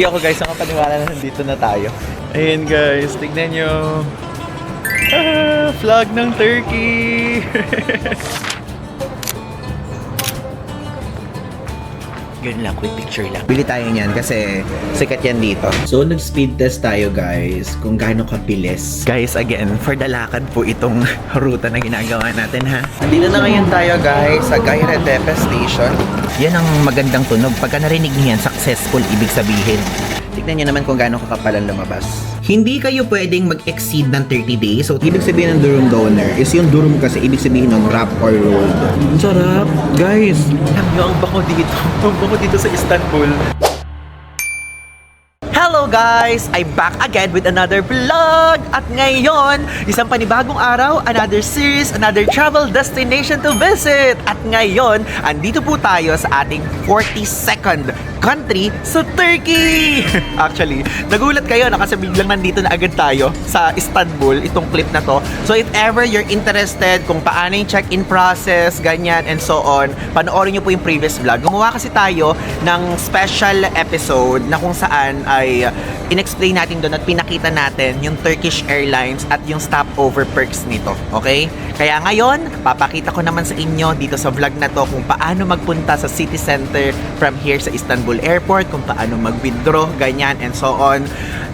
Hindi ako guys, nakapaniwala na nandito na tayo. Ayun guys, tignan nyo. Flag ng Turkey! Ganun lang, quick picture lang. Bili tayo niyan kasi sikat yan dito. So, nag-speed test tayo guys kung gaano kabilis. Guys, again, for the lakad po itong ruta na ginagawa natin ha. Nandito na ngayon tayo guys sa Gayrettepe Station. Yan ang magandang tunog. Pagka narinig niyo yan, successful, ibig sabihin. Tignan nyo naman kung gaano kakapalan lumabas. Hindi kayo pwedeng mag-exceed ng 30 days. So, ibig sabihin ng durum donor is yung durum kasi ibig sabihin ng wrap or rolled. Ang sarap! Guys, alam nyo ang bango dito. Ang bango dito sa Istanbul. Hello guys! I'm back again with another vlog! At ngayon, isang panibagong araw, another series, another travel destination to visit! At ngayon, andito po tayo sa ating 42nd country sa Turkey! Actually, nagulat kayo na kasi biglang nandito na agad tayo sa Istanbul, itong clip na to. So if ever you're interested kung paano yung check-in process, ganyan, and so on, panoorin nyo po yung previous vlog. Gumawa kasi tayo ng special episode na kung saan ay in-explain natin doon at pinakita natin yung Turkish Airlines at yung stopover perks nito. Okay? Kaya ngayon, papakita ko naman sa inyo dito sa vlog na to kung paano magpunta sa city center from here sa Istanbul Airport, kung paano mag-withdraw, ganyan, and so on.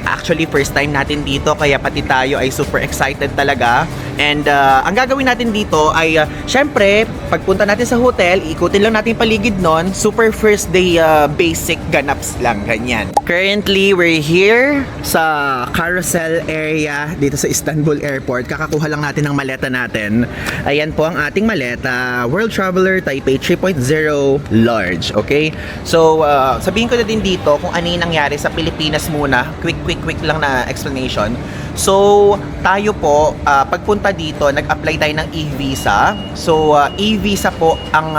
Actually, first time natin dito, kaya pati tayo ay super excited talaga. And ang gagawin natin dito ay, syempre, pagpunta natin sa hotel, ikutin lang natin yung paligid nun. Super first day basic ganaps lang, ganyan. Currently, we're here sa carousel area dito sa Istanbul Airport. Kakakuha lang natin ng maleta natin. Ayan po ang ating maleta. World Traveler Taipei 3.0 Large, okay? So, sabihin ko na din dito kung ano yung nangyari sa Pilipinas muna. Quick lang na explanation. So, tayo po, pagpunta dito, nag-apply tayo ng e-visa. So, e-visa po ang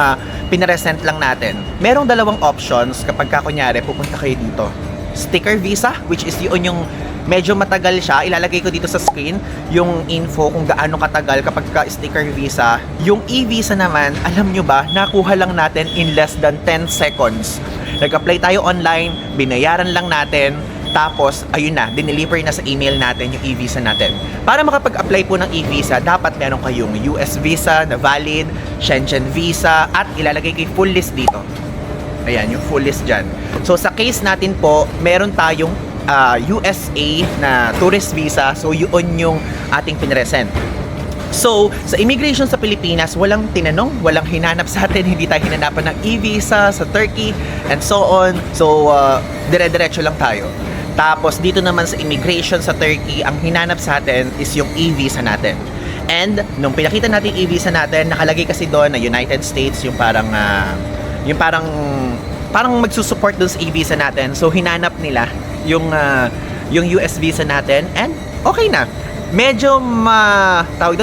pinaresent lang natin. Merong dalawang options kapag kunyari pupunta kayo dito. Sticker visa, which is yun yung medyo matagal siya. Ilalagay ko dito sa screen yung info kung gaano katagal kapag sticker visa. Yung e-visa naman, alam nyo ba, nakuha lang natin in less than 10 seconds. Nag-apply tayo online, binayaran lang natin, tapos, ayun na, dineliver na sa email natin yung e-visa natin. Para makapag-apply po ng e-visa, dapat meron kayong US visa na valid, Schengen visa, at ilalagay kayo full list dito. Ayan, yung full list dyan. So, sa case natin po, meron tayong USA na tourist visa. So, yun yung ating pinresent. So, sa immigration sa Pilipinas, walang tinanong, walang hinanap sa atin, hindi tayo hinanapan ng e-visa sa Turkey, and so on. So, dire-diretso lang tayo. Tapos, dito naman sa immigration sa Turkey, ang hinanap sa atin is yung e-visa natin. And, nung pinakita natin yung e-visa natin, nakalagay kasi doon na United States, yung parang magsusupport doon sa e-visa natin. So, hinanap nila yung US visa natin, and okay na. Medyo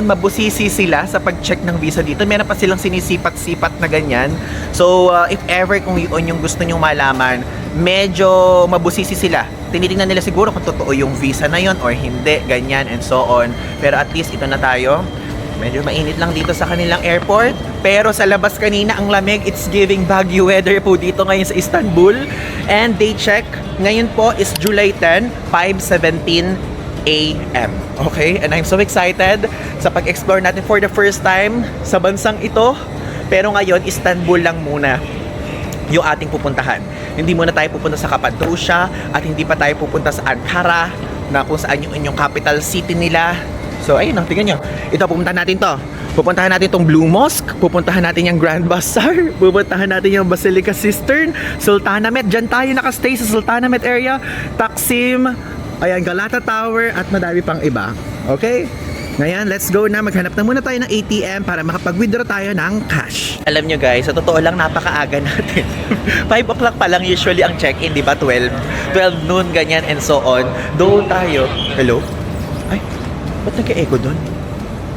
mabusisi sila sa pag-check ng visa dito. Meron pa silang sinisipat-sipat na ganyan. So, if ever kung yun yung gusto nyong malaman, medyo mabusisi sila. Tinitingnan nila siguro kung totoo yung visa na yon or hindi, ganyan, and so on. Pero at least ito na tayo. Medyo mainit lang dito sa kanilang airport. Pero sa labas kanina, ang lamig. It's giving Baguio weather po dito ngayon sa Istanbul. And day check, ngayon po is July 10, 5:17 a.m. Okay? And I'm so excited sa pag-explore natin for the first time sa bansang ito. Pero ngayon, Istanbul lang muna yung ating pupuntahan. Hindi muna tayo pupunta sa Cappadocia at hindi pa tayo pupunta sa Ankara na kung saan yung capital city nila. So, ayun, tingnan nyo. Ito, pupuntahan natin to. Pupuntahan natin tong Blue Mosque, pupuntahan natin yung Grand Bazaar, pupuntahan natin yung Basilica Cistern, Sultanahmet. Diyan tayo nakastay sa Sultanahmet area, Taksim, ayan, Galata Tower, at madami pang iba. Okay? Ngayon, let's go na. Maghanap na muna tayo ng ATM para makapag-withdraw tayo ng cash. Alam nyo guys, sa totoo lang, napakaaga natin. 5 o'clock pa lang usually ang check-in, di ba? 12 noon, ganyan, and so on. Doon tayo. Hello? Ay, ba't nag-e-echo doon?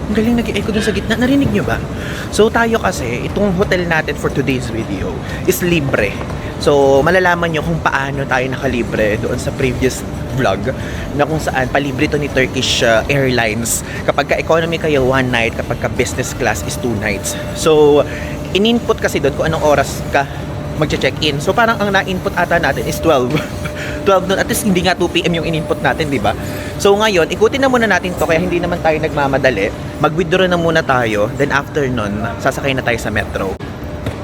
Ang galing nag-e-echo doon sa gitna. Narinig nyo ba? So tayo kasi, itong hotel natin for today's video is libre. So malalaman nyo kung paano tayo nakalibre doon sa previous vlog na kung saan palibre to ni Turkish Airlines. Kapag ka-economy kayo 1 night, kapag ka-business class is 2 nights. So in-input kasi doon kung anong oras ka magche-check-in. So parang ang na-input ata natin is 12 12 noon, at least hindi nga 2 p.m. yung in-input natin, di ba? So ngayon, ikutin na muna natin to, kaya hindi naman tayo nagmamadali. Mag-withdraw na muna tayo, then after nun, sasakay na tayo sa metro.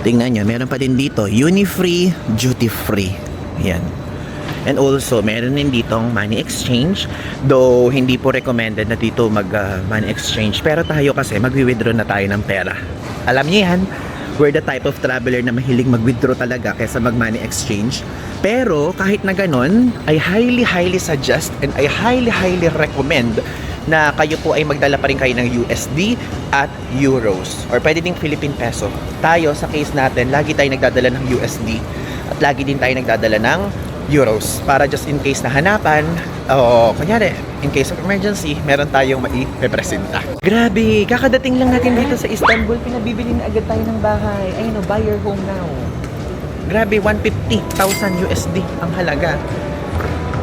Tingnan nyo, meron pa din dito, Uni-free, duty-free. Yan. And also, meron din ditong money exchange. Though, hindi po recommended na dito money exchange. Pero tayo kasi, mag-withdraw na tayo ng pera. Alam niyo yan, we're the type of traveler na mahilig mag-withdraw talaga kaysa mag-money exchange. Pero, kahit na ganun, I highly suggest and I highly recommend na kayo po ay magdala pa rin kayo ng USD at Euros. Or pwede ding Philippine Peso. Tayo, sa case natin, lagi tayo nagdadala ng USD at lagi din tayo nagdadala ng Euros para just in case na hanapan o kunyari in case of emergency meron tayong mai-representa. Grabe, kakadating lang natin dito sa Istanbul, pinabibili na agad tayo ng bahay. Ayun o, buy your home now. Grabe, 150,000 USD ang halaga.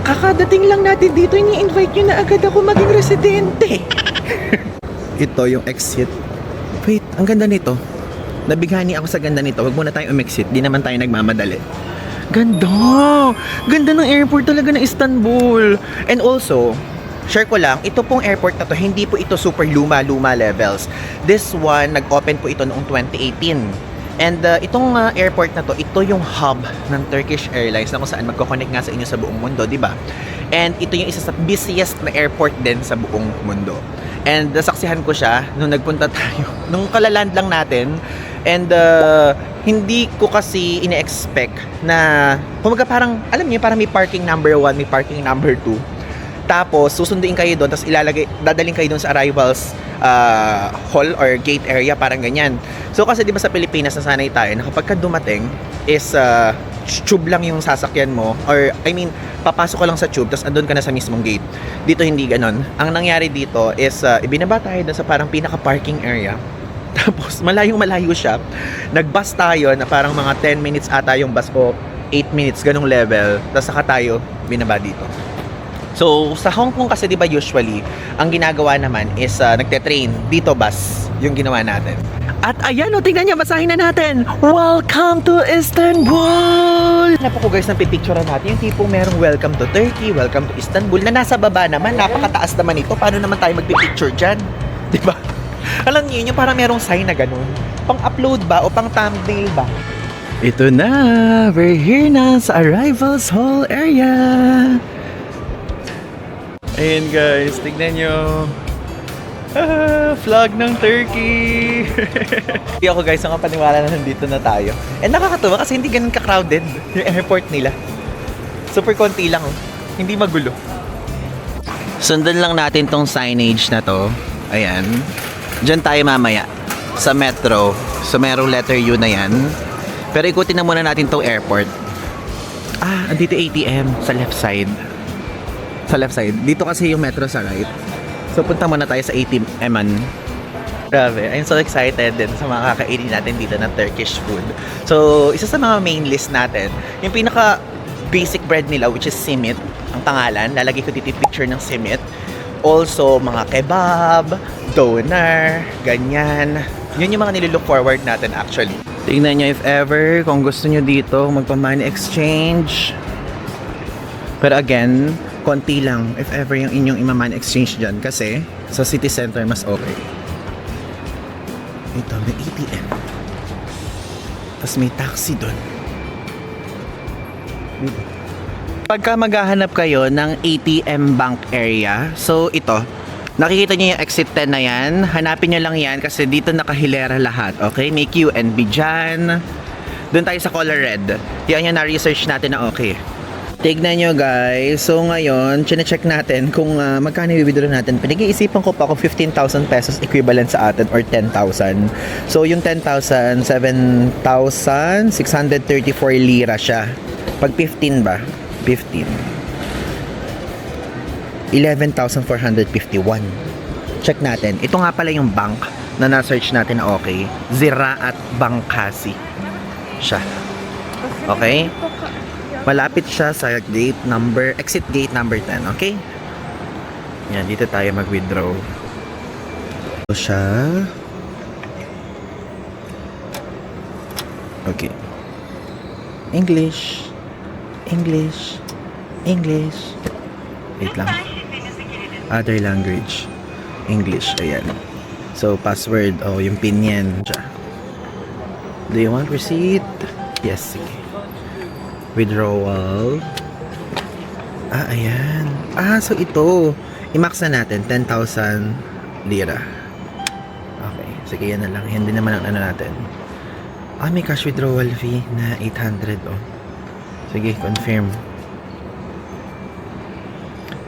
Kakadating lang natin dito, ini-invite nyo na agad ako maging residente. Ito yung exit. Wait, ang ganda nito. Nabighani ako sa ganda nito. Wag muna tayong umexit, di naman tayo nagmamadali. Ganda! Ganda ng airport talaga ng Istanbul. And also, share ko lang, ito pong airport na to, hindi po ito super luma-luma levels. This one, nag-open po ito noong 2018. And itong airport na to, ito yung hub ng Turkish Airlines na kung saan magkoconnect nga sa inyo sa buong mundo, di ba? And ito yung isa sa busiest na airport din sa buong mundo. And saksihan ko siya nung nagpunta tayo, nung kalaland lang natin. And hindi ko kasi ine-expect na kumaga parang, alam niyo, parang may parking number 1, may parking number 2. Tapos susunduin kayo doon, tapos dadaling kayo doon sa arrivals hall or gate area, parang ganyan. So kasi di ba sa Pilipinas nasanay tayo na kapag ka dumating is tube lang yung sasakyan mo, or I mean papasok ka lang sa tube tapos andun ka na sa mismong gate. Dito hindi ganon. Ang nangyari dito is ibinaba tayo doon sa parang pinaka parking area. Tapos malayo siya. Nag-bus tayo na parang mga 10 minutes ata yung bus ko, 8 minutes ganung level. Tapos saka tayo binaba dito. So sa Hong Kong kasi 'di ba usually ang ginagawa naman is nagte-train, dito bus yung ginawa natin. At ayan, tingnan niyo, basahin na natin. Welcome to Istanbul! Napo ko guys, napipicturean natin yung tipong merong welcome to Turkey, welcome to Istanbul, na nasa baba naman, napakataas naman ito. Paano naman tayo magpipicture dyan? Diba? Alam niyo, yung parang merong sign na ganun. Pang-upload ba o pang-thumbnail ba? Ito na! We're here na sa Arrivals Hall area! Ayun guys, tignan nyo. Flag ng Turkey! Hindi ako guys, ang paniwala na nandito na tayo. And nakakatuwa kasi hindi ganun ka-crowded yung airport nila. Super konti lang, oh. Hindi magulo. Sundan lang natin tong signage na to. Ayan. Diyan tayo mamaya sa metro. So merong letter U na yan. Pero ikutin na muna natin tong airport. Andito ATM sa left side. Sa left side. Dito kasi yung metro sa right. So punta muna tayo sa ATM-an. Grabe, I'm so excited din sa mga kakainin natin dito ng Turkish food. So isa sa mga main list natin, yung pinaka basic bread nila, which is simit, ang pangalan. Lalagay ko dito yung picture ng simit. Also, mga kebab, doner, ganyan. Yun yung mga nililook forward natin actually. Tingnan nyo if ever, kung gusto nyo dito magpa-money exchange. Pero again, konti lang if ever yung inyong imaman exchange dyan kasi sa city center mas okay. Ito, may ATM. Tapos may taxi doon. Pagka maghahanap kayo ng ATM bank area, so ito, nakikita nyo yung exit 10 na yan. Hanapin nyo lang yan kasi dito nakahilera lahat. Okay? May QNB dyan. Doon tayo sa color red. Yan yung na-research natin na okay. Tignan nyo guys, so ngayon, check natin kung magkano i-withdraw natin. Pinag-iisipan ko pa kung 15,000 pesos equivalent sa atin or 10,000. So yung 10,000, 7,634 lira siya. Pag 15 ba? 15. 11,451. Check natin. Ito nga pala yung bank na na-search natin na okay. Ziraat Bankasi siya. Okay? Malapit siya sa exit gate number 10, okay? Yan, dito tayo mag-withdraw. Ito siya. Okay. English. English. Wait lang. Other language. English. Ayan. So, password. Oh, yung pin yan. Do you want receipt? Yes, sige. Withdrawal. Ayan. So ito. I-max na natin. 10,000 lira. Okay. Sige, yan na lang. Yan din naman ang ano natin. May cash withdrawal fee na 800. Oh. Sige, confirm.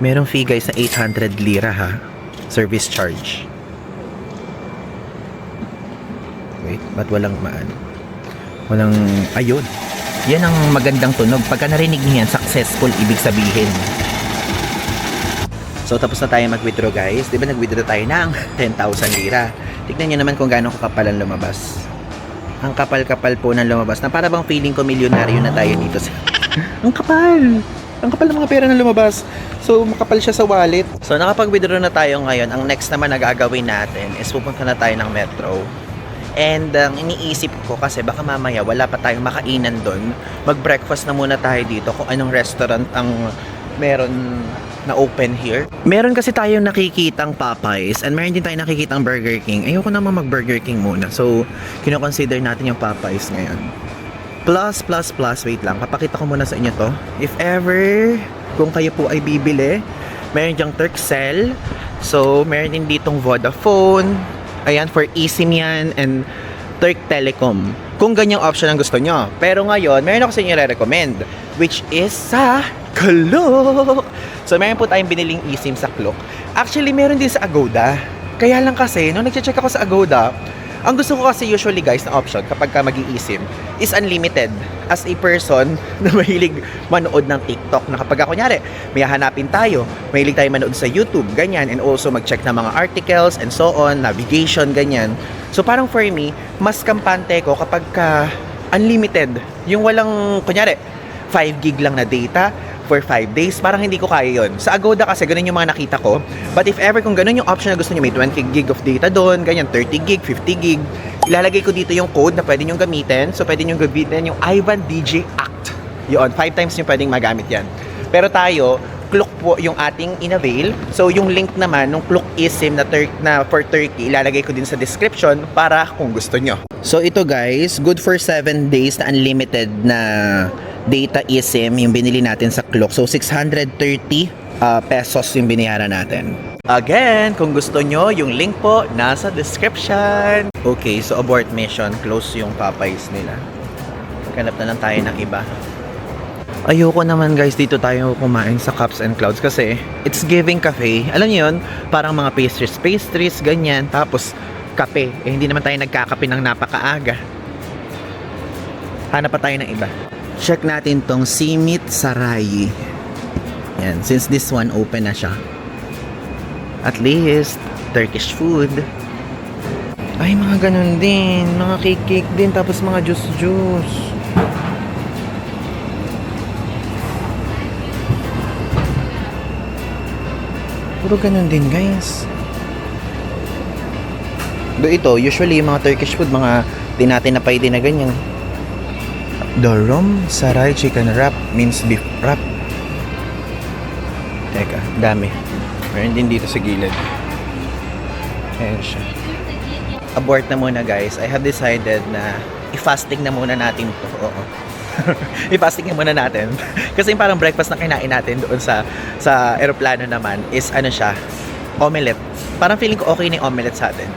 Merong fee guys na 800 lira ha. Service charge. Wait, ba't walang walang, ayun. Yan ang magandang tunog. Pagka narinig niyan, successful, ibig sabihin. So, tapos na tayo mag-withdraw guys. Di ba nag-withdraw tayo ng 10,000 lira? Tignan nyo naman kung gaano kakapal ang lumabas. Ang kapal-kapal po ng lumabas. Na para bang feeling ko milyonaryo na tayo dito. Ang kapal! Ang kapal ng mga pera na lumabas. So, makapal siya sa wallet. So, nakapag-withdraw na tayo ngayon. Ang next naman na gagawin natin is pupunta na tayo ng metro. And ang iniisip ko kasi baka mamaya wala pa tayong makainan doon. Mag-breakfast na muna tayo dito kung anong restaurant ang meron na open here. Meron kasi tayong nakikitang Popeyes and meron din tayong nakikitang Burger King. Ayoko naman mag-Burger King muna. So, kino-consider natin yung Popeyes ngayon. Plus, wait lang. Papakita ko muna sa inyo to. If ever, kung kayo po ay bibili, meron dyang Turkcell. So, meron din ditong Vodafone. Ayan, for eSIM yan. And Turk Telecom. Kung ganyang option ang gusto nyo. Pero ngayon, meron ako sa inyo re-recommend. Which is sa Klook. So, meron po tayong biniling eSIM sa Klook. Actually, meron din sa Agoda. Kaya lang kasi, nung nag-check ako sa Agoda, ang gusto ko kasi usually guys na option kapag ka mag-i-eSIM is unlimited. As a person na mahilig manood ng TikTok, na kapag kunyari may hahanapin tayo, mahilig tayo manood sa YouTube, ganyan, and also mag-check ng mga articles and so on, navigation, ganyan. So parang for me, mas kampante ko kapag ka unlimited. Yung walang, kunyari, 5 gig lang na data for 5 days, parang hindi ko kaya yon. Sa Agoda kasi, ganun yung mga nakita ko. But if ever, kung ganun yung option na gusto nyo, may 20 gig of data doon, ganyan, 30 gig, 50 gig, ilalagay ko dito yung code na pwede nyo gamitin. So, pwede nyo gamitin yung Ivan DJ Act. Yun, 5 times nyo pwedeng magamit yan. Pero tayo, Klook po yung ating in-avail. So, yung link naman, nung Klook eSIM na for Turkey, ilalagay ko din sa description para kung gusto nyo. So, ito guys, good for 7 days na unlimited na data eSIM yung binili natin sa Klook. So, 630 pesos yung binayaran natin. Again, kung gusto nyo, yung link po nasa description. Okay, so abort mission. Close yung Popeyes nila. Maghanap na lang tayo ng iba. Ayoko naman guys, dito tayo kumain sa Cups and Clouds kasi it's giving cafe. Alam niyo yun? Parang mga pastries, ganyan. Tapos, kape. Hindi naman tayo nagkakape ng napakaaga. Hanap pa tayo ng iba. Check natin tong Simit Saray. Yan, since this one open na siya. At least Turkish food. Ay, mga ganun din. Mga cake din. Tapos mga juice. Puro ganun din, guys. Do ito, usually yung mga Turkish food, mga tinatinapay din na ganyan. Dorom Saray Chicken Wrap, minced beef wrap. Teka, dami. Meron din dito sa gilid. Ayan siya. Abort na muna guys. I have decided na i-fasting na muna natin to. Oo. I-fasting na muna natin. Kasi yung parang breakfast na kinain natin doon sa aeroplano naman is ano siya, omelette. Parang feeling ko okay na yung omelette sa atin.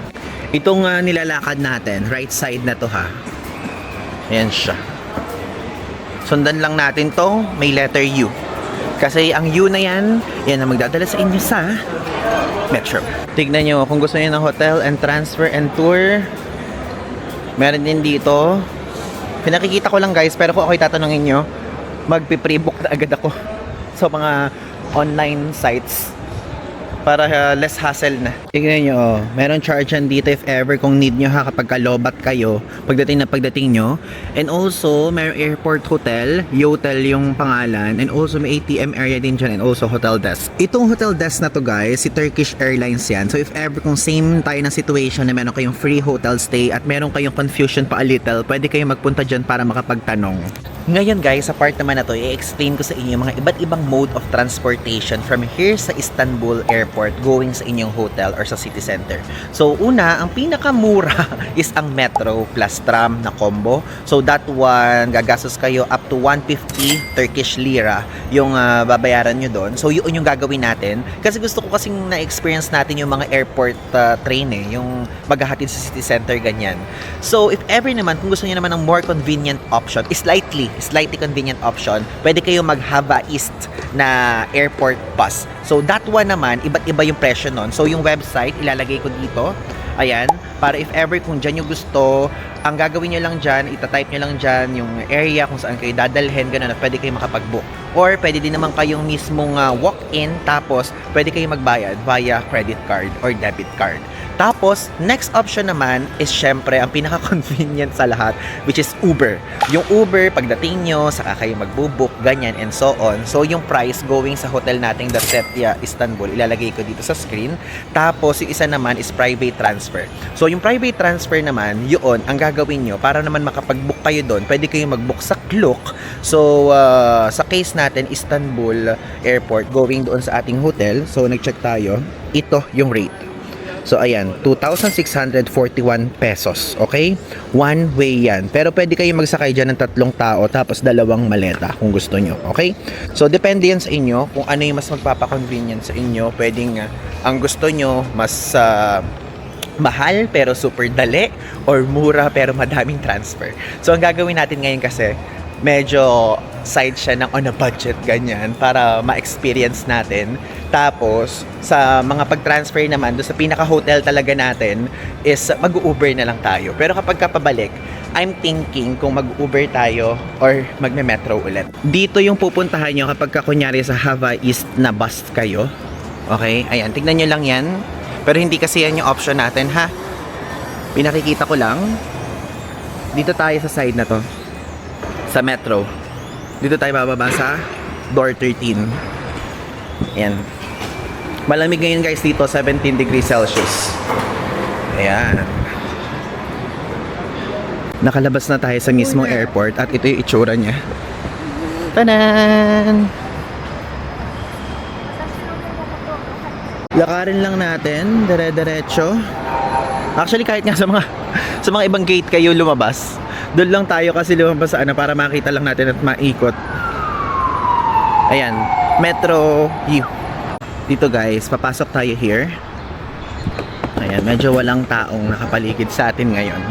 Itong nilalakad natin, right side na to ha. Ayan siya. Sundan lang natin to, may letter U. Kasi ang U na yan ang magdadala sa inyo sa Metro. Tignan nyo, kung gusto niyo ng hotel and transfer and tour, meron din dito. Pinakikita ko lang guys, pero kung ako'y tatanungin nyo, magpi-pre-book na agad ako sa mga online sites. para less hassle na. Tingnan nyo, oh. Meron charge yan dito if ever kung need nyo ha, kapag kalobat kayo, pagdating nyo. And also, meron airport hotel, Yotel yung pangalan, and also may ATM area din dyan, and also hotel desk. Itong hotel desk na to guys, si Turkish Airlines yan. So if ever kung same tayo ng situation na meron kayong free hotel stay at meron kayong confusion pa a little, pwede kayong magpunta dyan para makapagtanong. Ngayon guys, sa part naman na to, i-explain ko sa inyo mga iba't ibang mode of transportation from here sa Istanbul Airport going sa inyong hotel or sa city center. So una, ang pinakamura is ang metro plus tram na combo. So that one, gagastos kayo up to 150 Turkish lira yung babayaran nyo doon. So yun yung gagawin natin. Kasi gusto ko kasing na-experience natin yung mga airport train yung maghahatid sa city center, ganyan. So if ever naman, kung gusto nyo naman ng more convenient option, slightly convenient option, pwede kayo mag Hava East na airport bus. So that one naman, iba't iba yung presyo nun. So yung website, ilalagay ko dito. Ayan, para if ever kung dyan yung gusto, ang gagawin nyo lang dyan, itatype nyo lang dyan yung area kung saan kayo dadalhin, gano'n, at pwede kayo makapag-book. Or pwede din naman kayong mismong walk-in, tapos pwede kayong magbayad via credit card or debit card. Tapos, next option naman is syempre ang pinaka-convenient sa lahat, which is Uber. Yung Uber, pagdating nyo, saka kayo magbubook, ganyan, and so on. So, yung price going sa hotel nating Dasetya, Istanbul, ilalagay ko dito sa screen. Tapos, yung isa naman is private transfer. So, yung private transfer naman, yun, ang gagawin nyo, para naman makapag-book kayo doon, pwede kayo mag-book sa Klook. So, sa case natin, Istanbul Airport, going doon sa ating hotel. So, nag-check tayo. Ito yung rate. So, ayan, 2,641 pesos, okay? One way yan. Pero pwede kayo magsakay dyan ng 3 tao tapos 2 maleta kung gusto nyo, okay? So, depende yan sa inyo kung ano yung mas magpapa-convenient sa inyo. Pwedeng ang gusto nyo mas mahal pero super dali or mura pero madaming transfer. So, ang gagawin natin ngayon kasi medyo side siya ng on a budget, ganyan, para ma-experience natin. Tapos, sa mga pag-transfer naman, doon sa pinaka-hotel talaga natin, is mag-Uber na lang tayo. Pero kapag kapabalik, I'm thinking kung mag-Uber tayo or magme-metro ulit. Dito yung pupuntahan nyo kapag kunyari sa Hava East na bus kayo. Okay? Ayan, tignan nyo lang yan. Pero hindi kasi yan yung option natin, ha? Pinakikita ko lang. Dito tayo sa side na to. Sa metro. Dito tayo bababa sa door 13. Ayan. Malamig ngayon guys dito, 17 degrees Celsius. Ayan. Nakalabas na tayo sa mismong airport at ito yung itsura niya. Tanan! Lakarin lang natin, dire-diretso. Actually kahit nga sa mga ibang gate kayo lumabas, doon lang tayo kasi lumabas sa para makita lang natin at maikot. Ayan, Metro U. Dito guys, papasok tayo here. Ayan, medyo walang taong nakapaligid sa atin ngayon.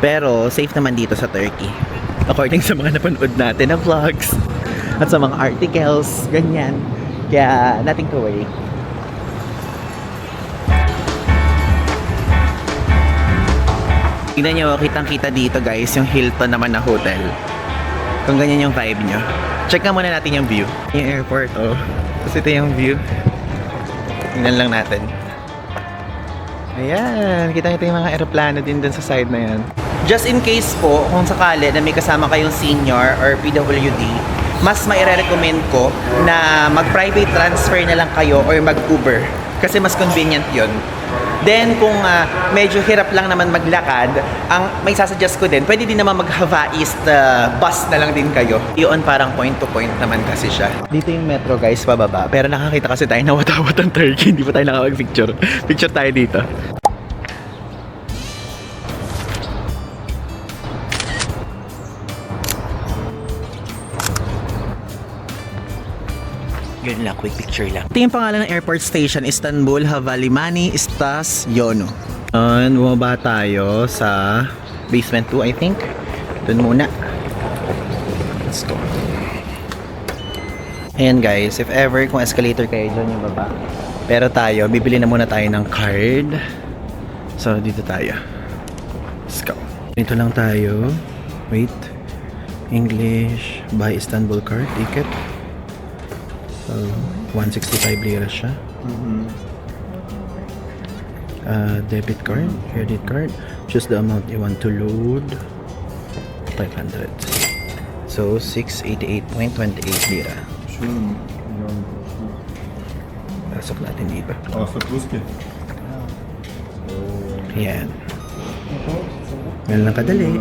Pero safe naman dito sa Turkey. According sa mga napanood natin na vlogs at sa mga articles, ganyan. Kaya nothing to worry. Tignan nyo, kitang-kita dito guys, yung Hilton naman na hotel. Kung ganyan yung vibe nyo. Check nga muna natin yung view. Yung airport, oh. Tapos ito yung view. Tingnan lang natin. Ayan, kitang-kita yung mga aeroplano din dun sa side na yan. Just in case po, kung sakali na may kasama kayong senior or PWD, mas maire-recommend ko na mag-private transfer na lang kayo or mag-Uber. Kasi mas convenient yun. Then, kung medyo hirap lang naman maglakad, ang may sasuggest ko din, pwede din naman mag-Hava East bus na lang din kayo. Yun parang point to point naman kasi siya. Dito yung metro guys, pababa. Pero nakakita kasi tayo na watawat ang Turkey. Hindi pa tayo nakapag-picture. Picture tayo dito. Yun lang, quick picture lang. Ito yung pangalan ng airport station, Istanbul Havalimanı Istasyonu. Bumaba tayo sa basement 2, I think. Doon muna. Let's go. Ayan guys, if ever kung escalator kayo dyan yung baba. Pero tayo, bibili na muna tayo ng card. So, dito tayo. Let's go. Dito lang tayo. Wait. English. Buy Istanbul card. Ticket. So, 165 lira siya. Debit card, credit card. Choose the amount you want to load. 500. So 688.28 lira. Schön. Pasok natin dito. Verplusket. Yan. Ganun lang kadali.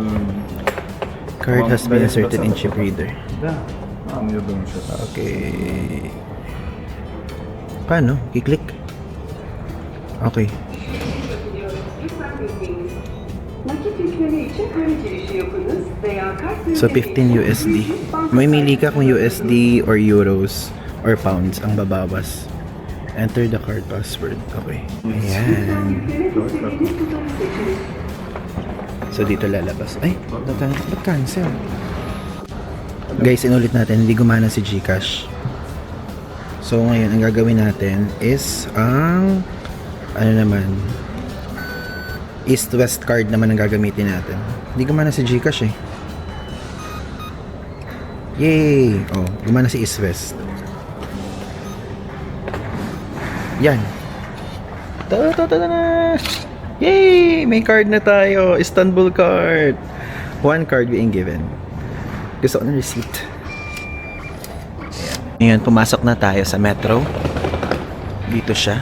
Card has been inserted in chip reader. Да. Я думаю, сейчас. Okay. Paano? I-click? Okay. So 15 USD. May mili ka kung USD or euros or pounds ang babawas. Enter the card password. Okay. Ayan. So dito lalabas. Ay, ba't cancel? Guys, inulit natin, hindi gumana si GCash. So ngayon, ang gagawin natin is ang ano naman, East-West card naman ang gagamitin natin. Hindi gumana si GCash eh. Yay! Oh, gumana si East-West. Yan. Ta-ta-ta-ta-na! Yay! May card na tayo. Istanbul card. One card being given. Gusto ko ng receipt. Ngayon, pumasok na tayo sa metro. Dito siya.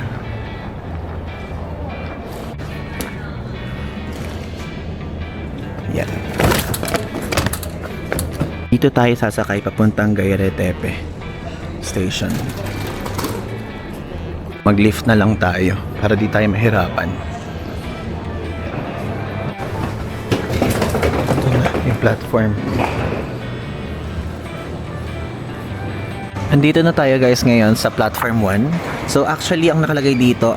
Yan. Dito tayo sasakay papuntang Gayretepe Station. Mag-lift na lang tayo para di tayo mahirapan. Ito na yung platform. Andito na tayo guys ngayon sa platform 1. So actually ang nakalagay dito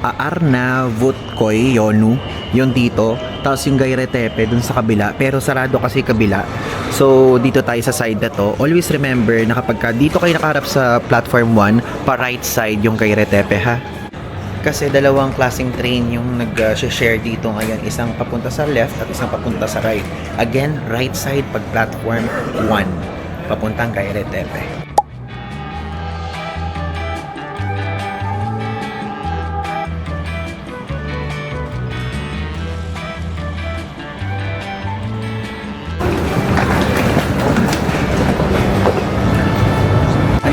Arnavutkoy Yonu, yung dito. Tapos yung Gayretepe dun sa kabila, pero sarado kasi kabila. So dito tayo sa side na to. Always remember na kapag dito kayo nakaharap sa platform 1, pa right side yung Gayretepe ha. Kasi dalawang klaseng train yung nag-share dito ngayon. Isang papunta sa left at isang papunta sa right. Again, right side pag platform 1, papuntang Gayretepe.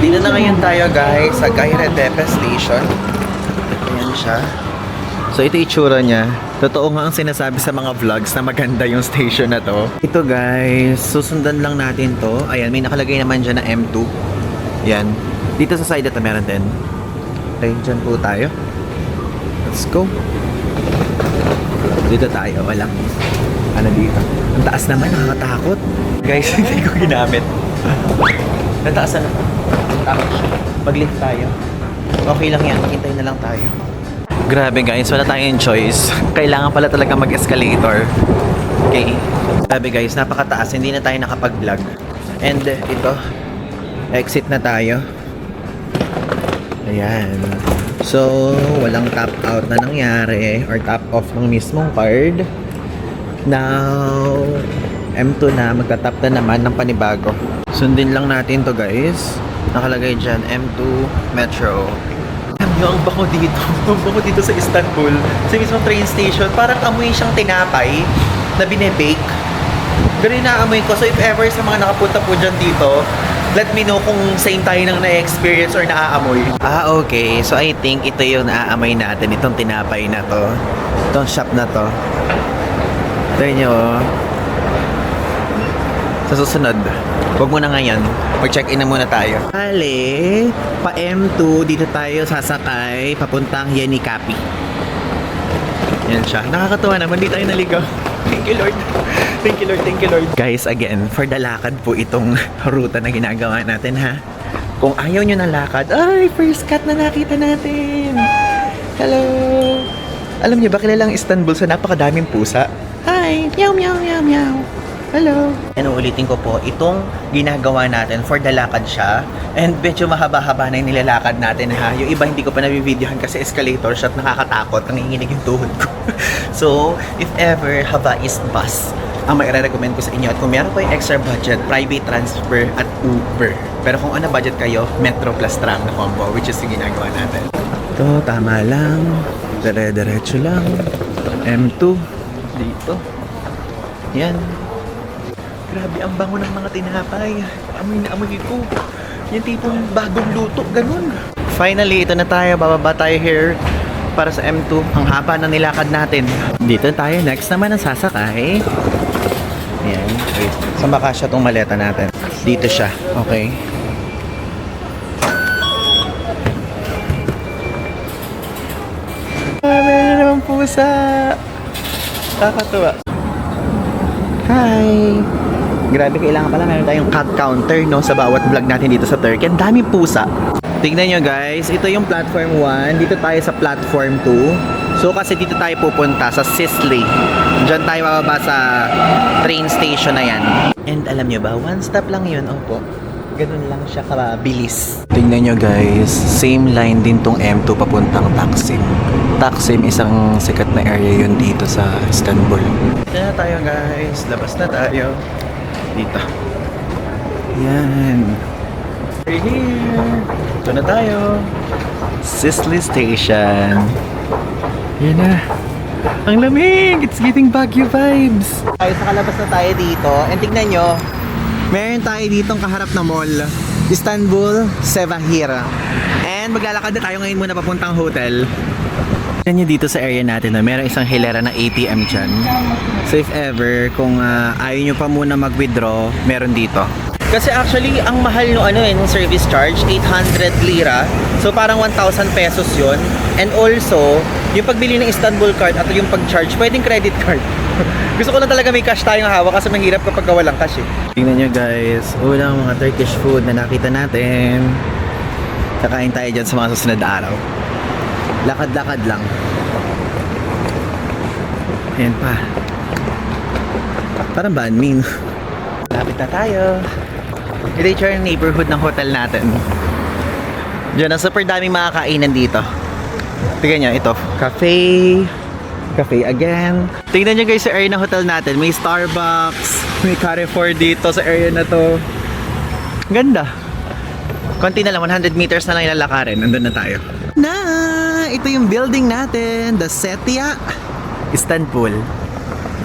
Dito na ngayon tayo guys sa Gayretepe Station. Ayan siya. So ito itsura niya. Totoo nga ang sinasabi sa mga vlogs na maganda yung station na to. Ito guys, susundan lang natin to. Ayan, may nakalagay naman dyan na M2. Yan. Dito sa side ito meron din. Okay, dyan po tayo. Let's go. Dito tayo, walang ano dito. Ang taas naman, nakakatakot. Guys, hindi ko ginamit. Nataasan na. Takot siya. Mag-lift tayo. Okay lang yan. Hintay na lang tayo. Grabe guys, wala tayong choice. Kailangan pala talaga mag-escalator. Okay. Grabe guys, napakataas. Hindi na tayo nakapag-vlog. And ito, exit na tayo. Ayan. So, walang tap out na nangyari or tap off ng mismong card. Now, M2 na. Magta-tap na naman ng panibago. Sundin lang natin to guys. Nakalagay dyan, M2 Metro. Alam nyo, ang bango dito. Ang bango dito sa Istanbul. Sa mismong train station. Parang amoy siyang tinapay na binebake. Ganun na-amoy ko. So if ever sa mga nakapunta po dyan dito, let me know kung same tayo nang na-experience or naaamoy. Ah, okay. So I think ito yung naaamoy natin. Itong tinapay na to. Itong shop na to. Ito nyo. Sa susunod, huwag muna ngayon. Mag-check-in na muna tayo. Hali, pa M2, dito tayo sasakay, papuntang Yenikapi. Yan siya. Nakakatuwa naman, di tayo naligaw. Thank you Lord. Thank you Lord, thank you Lord. Guys, again, for the lakad po itong ruta na ginagawa natin ha. Kung ayaw nyo ng lakad, ay, first cut na nakita natin. Hello. Alam nyo ba kilalang Istanbul sa napakadaming pusa? Hi, meow meow meow meow. Hello! And ulitin ko po, itong ginagawa natin for the lakad siya. And medyo mahaba-haba na yung nilalakad natin ha. Yung iba hindi ko pa nabibidyohan kasi escalator siya at nakakatakot. Nanginginig yung tuhod ko. So, if ever haba is bus, ang may recommend ko sa inyo. At kung meron kayong extra budget, private transfer at Uber. Pero kung ano budget kayo, Metro plus tram na combo, which is yung ginagawa natin. Ito, tama lang. Dire-diretso lang. M2. Dito. Yan. Grabe, ang bango ng mga tinapay. Amoy na amoy ko. Yung tipong bagong luto, ganun. Finally, ito na tayo. Bababa tayo here para sa M2. Ang haba na nilakad natin. Dito tayo. Next naman ang sasakay. Ayan. Wait. Saan ba kasya itong maleta natin? Dito siya. Okay. Meron na naman pusa. Kakatuwa. Hi! Grabe, kailangan pala meron tayong cat counter, no, sa bawat vlog natin dito sa Turkey. Ang daming pusa. Tignan nyo guys, ito yung platform 1. Dito tayo sa platform 2. So kasi dito tayo pupunta sa Sisley. Diyan tayo bababa sa train station na yan. And alam nyo ba, one stop lang yun. Opo. Ganun lang siya kabilis. Tingnan nyo guys, same line din tong M2 papuntang Taksim. Taksim, isang sikat na area yun dito sa Istanbul. Dito na tayo guys, labas na tayo. Dito. Yan. We're here. Ito na tayo. Sisley Station. Yan na. Ang lamig! It's getting Baguio vibes. Ay, nakalabas na tayo dito. And tignan nyo, meron tayo ditong kaharap na mall. Istanbul Sevahir. And maglalakad na tayo ngayon muna papuntang hotel. Tignan nyo dito sa area natin, no? Meron isang hilera na ATM dyan. So if ever, kung ayaw nyo pa muna mag-withdraw, meron dito. Kasi actually, ang mahal nung service charge, 800 lira. So parang 1,000 pesos yun. And also, yung pagbili ng Istanbul card at yung pag-charge, pwedeng credit card. Gusto ko lang talaga may cash tayong hawak kasi mahirap kapag walang cash eh. Tingnan nyo guys, ulang mga Turkish food na nakita natin. Kakain tayo dyan sa mga susunod na araw. Lakad-lakad lang. Ayan pa. Parang banmin. Lapit na tayo. Ito yung neighborhood ng hotel natin. Diyan, ang super daming mga kainan dito. Tingnan nyo, ito. Cafe. Cafe again. Tingnan nyo guys sa area ng hotel natin. May Starbucks. May Carrefour dito sa area na to. Ganda. Konti na lang, 100 meters na lang ilalakarin. Nandun na tayo. Ito yung building natin. The Setia Istanbul.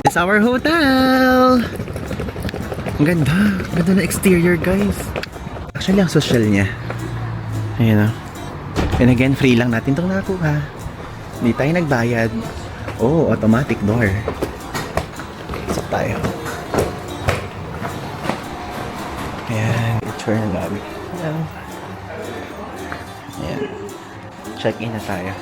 It's our hotel. Ang ganda. Ganda na exterior guys. Actually, ang social niya. Ayan o. And again, free lang natin itong nakuha. Hindi tayo nagbayad. Oh, automatic door. Pasok tayo. Ayan. Picture ng lobby. Ayan. Ayan. Check-in na tayo.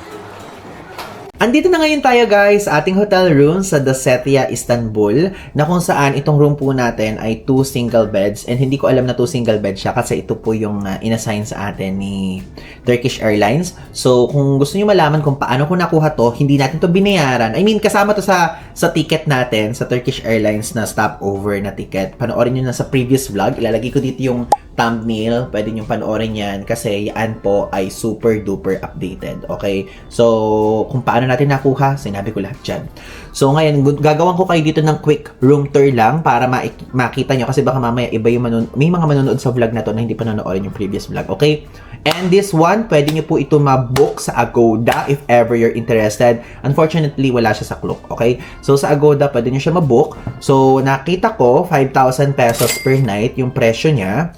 Andito na ngayon tayo guys sa ating hotel room sa The Setia Istanbul, na kung saan itong room po natin ay 2 single beds, and hindi ko alam na 2 single beds siya kasi ito po yung inassign sa atin ni Turkish Airlines. So kung gusto niyo malaman kung paano ko nakuha to, hindi natin to binayaran. I mean, kasama to sa ticket natin sa Turkish Airlines na stopover na ticket. Panoorin niyo na sa previous vlog. Ilalagay ko dito yung thumbnail, pwede nyo panoorin yan kasi yan po ay super duper updated. Okay? So, kung paano natin nakuha, sinabi ko lahat dyan. So, ngayon, gagawan ko kayo dito ng quick room tour lang para makita nyo kasi baka mamaya iba yung may mga manonood sa vlog na to na hindi pa nanoodin yung previous vlog. Okay? And this one, pwede nyo po ito mabook sa Agoda if ever you're interested. Unfortunately, wala siya sa Klook. Okay? So, sa Agoda, pwede nyo siya mabook. So, nakita ko, 5,000 pesos per night yung presyo niya.